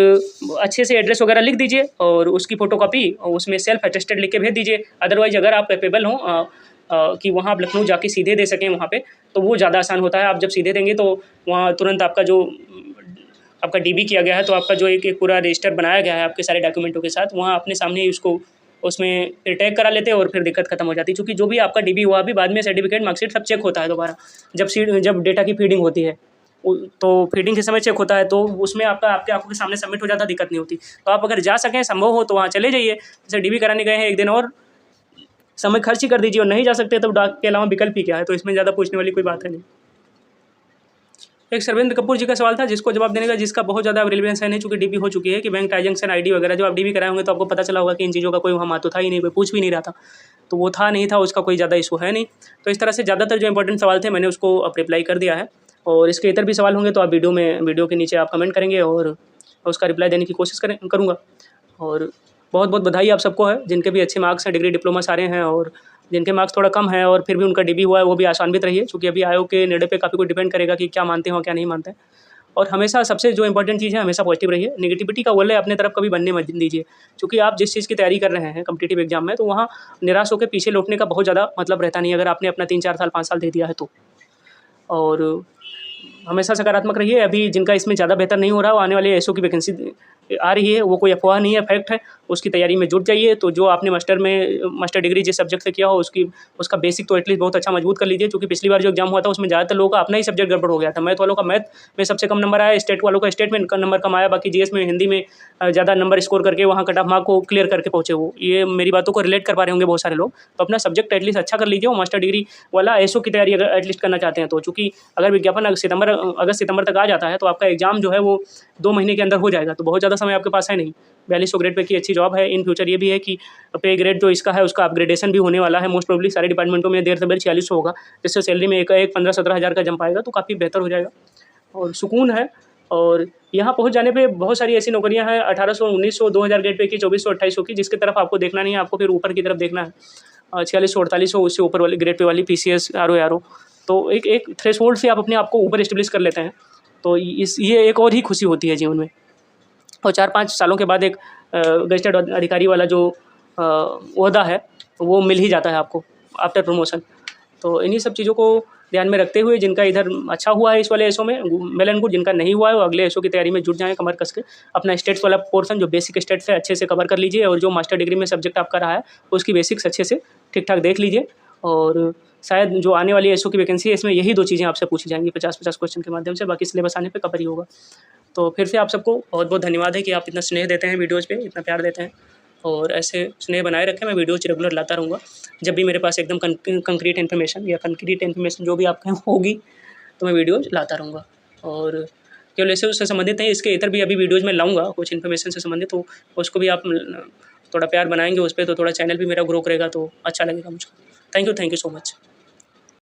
[SPEAKER 1] अच्छे से एड्रेस वगैरह लिख दीजिए और उसकी फ़ोटोकॉपी और उसमें सेल्फ अटेस्टेड लिख के भेज दीजिए। अदरवाइज़ अगर आप कैपेबल हों कि वहाँ आप लखनऊ जाके सीधे दे सकें वहाँ पे, तो वो ज़्यादा आसान होता है। आप जब सीधे देंगे तो वहाँ तुरंत आपका जो आपका डीबी किया गया है, तो आपका जो एक पूरा रजिस्टर बनाया गया है आपके सारे डॉक्यूमेंटों के साथ, वहाँ अपने सामने ही उसको उसमें फिर टैग करा लेते हैं और फिर दिक्कत खत्म हो जाती है। क्योंकि जो भी आपका डीबी हुआ भी बाद में सर्टिफिकेट मार्कशीट सब चेक होता है दोबारा, जब डेटा की फीडिंग होती है तो फीडिंग के समय चेक होता है, तो उसमें आपके आंखों के सामने सबमिट हो जाता, दिक्कत नहीं होती। तो आप अगर जा सकें, संभव हो तो वहाँ चले जाइए। जैसे डीबी कराने गए हैं, 1 दिन और समय खर्च ही कर दीजिए, और नहीं जा सकते तो डाक के अलावा विकल्प ही क्या है, तो इसमें ज़्यादा पूछने वाली कोई बात है नहीं। एक सर्वेंद्र कपूर जी का सवाल था जिसको जवाब देने का जिसका बहुत ज़्यादा रिलेवेंस है नहीं, चूँकि डीबी हो चुकी है, कि बैंक ट्रांजैक्शन आईडी वगैरह जो आप डीबी कराए होंगे तो आपको पता चला होगा कि इन चीज़ों का कोई वहाँ महत्व था ही नहीं, कोई पूछ भी नहीं रहा था। तो वो था नहीं था, उसका कोई ज़्यादा इशू है नहीं। तो इस तरह से ज़्यादातर जो इंपॉर्टेंट सवाल थे मैंने उसको अब रिप्लाई कर दिया है। और इसके इतर भी सवाल होंगे तो आप वीडियो के नीचे आप कमेंट करेंगे और उसका रिप्लाई देने की कोशिश करूँगा। और बहुत बहुत बधाई आप सबको है जिनके भी अच्छे मार्क्स हैं, डिग्री डिप्लोमा सारे हैं, और जिनके मार्क्स थोड़ा कम है और फिर भी उनका डीबी हुआ है वो भी आशान्वित रहिए, क्योंकि अभी आयोग के निर्णय पे काफ़ी कुछ डिपेंड करेगा कि क्या मानते हैं और क्या नहीं मानते हैं। और हमेशा सबसे जो इंपॉर्टेंट चीज़ है, हमेशा पॉजिटिव रहिए, नेगेटिविटी का वल्ले अपने तरफ कभी बनने मत दीजिए। क्योंकि आप जिस चीज़ की तैयारी कर रहे हैं कॉम्पिटिटिव एग्जाम में, तो वहाँ निराश होकर पीछे लौटने का बहुत ज़्यादा मतलब रहता नहीं, अगर आपने अपना 3-4 साल 5 साल दे दिया है तो। और हमेशा सकारात्मक रहिए। अभी जिनका इसमें ज़्यादा बेहतर नहीं हो रहा, वो आने वाले एसओ की वैकेंसी आ रही है, वो कोई अफवाह नहीं है, फैक्ट है। उसकी तैयारी में जुट जाइए। तो जो आपने मास्टर डिग्री जिस सब्जेक्ट से किया हो उसका बेसिक तो एटलीस्ट बहुत अच्छा मजबूत कर लीजिए। क्योंकि पिछली बार जो एग्जाम हुआ था उसमें ज़्यादातर लोगों का अपना ही सब्जेक्ट गड़बड़ हो गया था। मैथ वालों का मैथ में सबसे कम नंबर आया, स्टेट वालों का स्टेट में नंबर कम आया, बाकी जीएस में हिंदी में ज़्यादा नंबर स्कोर करके वहाँ कट ऑफ मार्क को क्लियर करके पहुँचे। वो ये मेरी बातों को रिलेट कर पा रहे होंगे बहुत सारे लोग। तो अपना सब्जेक्ट एटलीस्ट अच्छा कर लीजिए। वो मास्टर डिग्री वाला एसओ की तैयारी अगर एटलीस्ट करना चाहते हैं तो, चूँकि अगर विज्ञापन अगस्त सितंबर तक आ जाता है तो आपका एग्जाम जो है वो 2 महीने के अंदर हो जाएगा। तो बहुत ज़्यादा समय आपके पास है नहीं। 4200 ग्रेड पे की अच्छी जॉब है। इन फ्यूचर ये भी है कि पे ग्रेड जो इसका है उसका अपग्रेडेशन भी होने वाला है। मोस्ट प्रोबेबली सारे डिपार्टमेंटों में देर से देर 4600 होगा, जिससे सैलरी में एक 15-17 हज़ार का जंप आएगा, तो काफ़ी बेहतर हो जाएगा और सुकून है। और यहाँ पहुँच जाने पे बहुत सारी ऐसी नौकरियाँ हैं 1800, 1900, 2000 ग्रेड पे की, 2400, 2800 की, जिसकी तरफ आपको देखना नहीं है, आपको फिर ऊपर की तरफ देखना है 4600, 4800, उससे ऊपर वाली ग्रेड पे वाली पीसीएस, आरओ। तो एक थ्रेशोल्ड से आप अपने आप को ऊपर एस्टेब्लिश कर लेते हैं, तो ये एक और ही खुशी होती है जीवन में। और 4-5 सालों के बाद एक गज़टेड अधिकारी वाला जो ओहदा है वो मिल ही जाता है आपको आफ्टर प्रमोशन। तो इन्हीं सब चीज़ों को ध्यान में रखते हुए जिनका इधर अच्छा हुआ है इस वाले एसओ में वेल एंड गुड, जिनका नहीं हुआ है वो अगले एसओ की तैयारी में जुट जाएँ कमर कस के। अपना स्टेट्स वाला पोर्शन जो बेसिक स्टेट्स है अच्छे से कवर कर लीजिए, और जो मास्टर डिग्री में सब्जेक्ट आपका रहा है उसकी बेसिक्स अच्छे से ठीक-ठाक देख लीजिए। और शायद जो आने वाली एसओ की वैकेंसी है इसमें यही 2 चीज़ें आपसे पूछी जाएँगी 50-50 क्वेश्चन के माध्यम से, बाकी सिलेबस आने पे कवर ही होगा। तो फिर से आप सबको बहुत-बहुत धन्यवाद है कि आप इतना स्नेह देते हैं वीडियोज़ पे, इतना प्यार देते हैं, और ऐसे स्नेह बनाए रखें। मैं वीडियोज़ रेगुलर लाता रहूँगा। जब भी मेरे पास एकदम कंक्रीट इन्फॉर्मेशन जो भी आपके यहाँ होगी तो मैं वीडियोज़ लाता रहूँगा। और केवल ऐसे उससे संबंधित नहीं, इसके इतर भी अभी वीडियोज़ मैं लाऊँगा कुछ इन्फॉर्मेशन से संबंधित, तो उसको भी आप थोड़ा प्यार बनाएँगे उस पे, तो थोड़ा चैनल भी मेरा ग्रो करेगा तो अच्छा लगेगा मुझको। Thank you so much.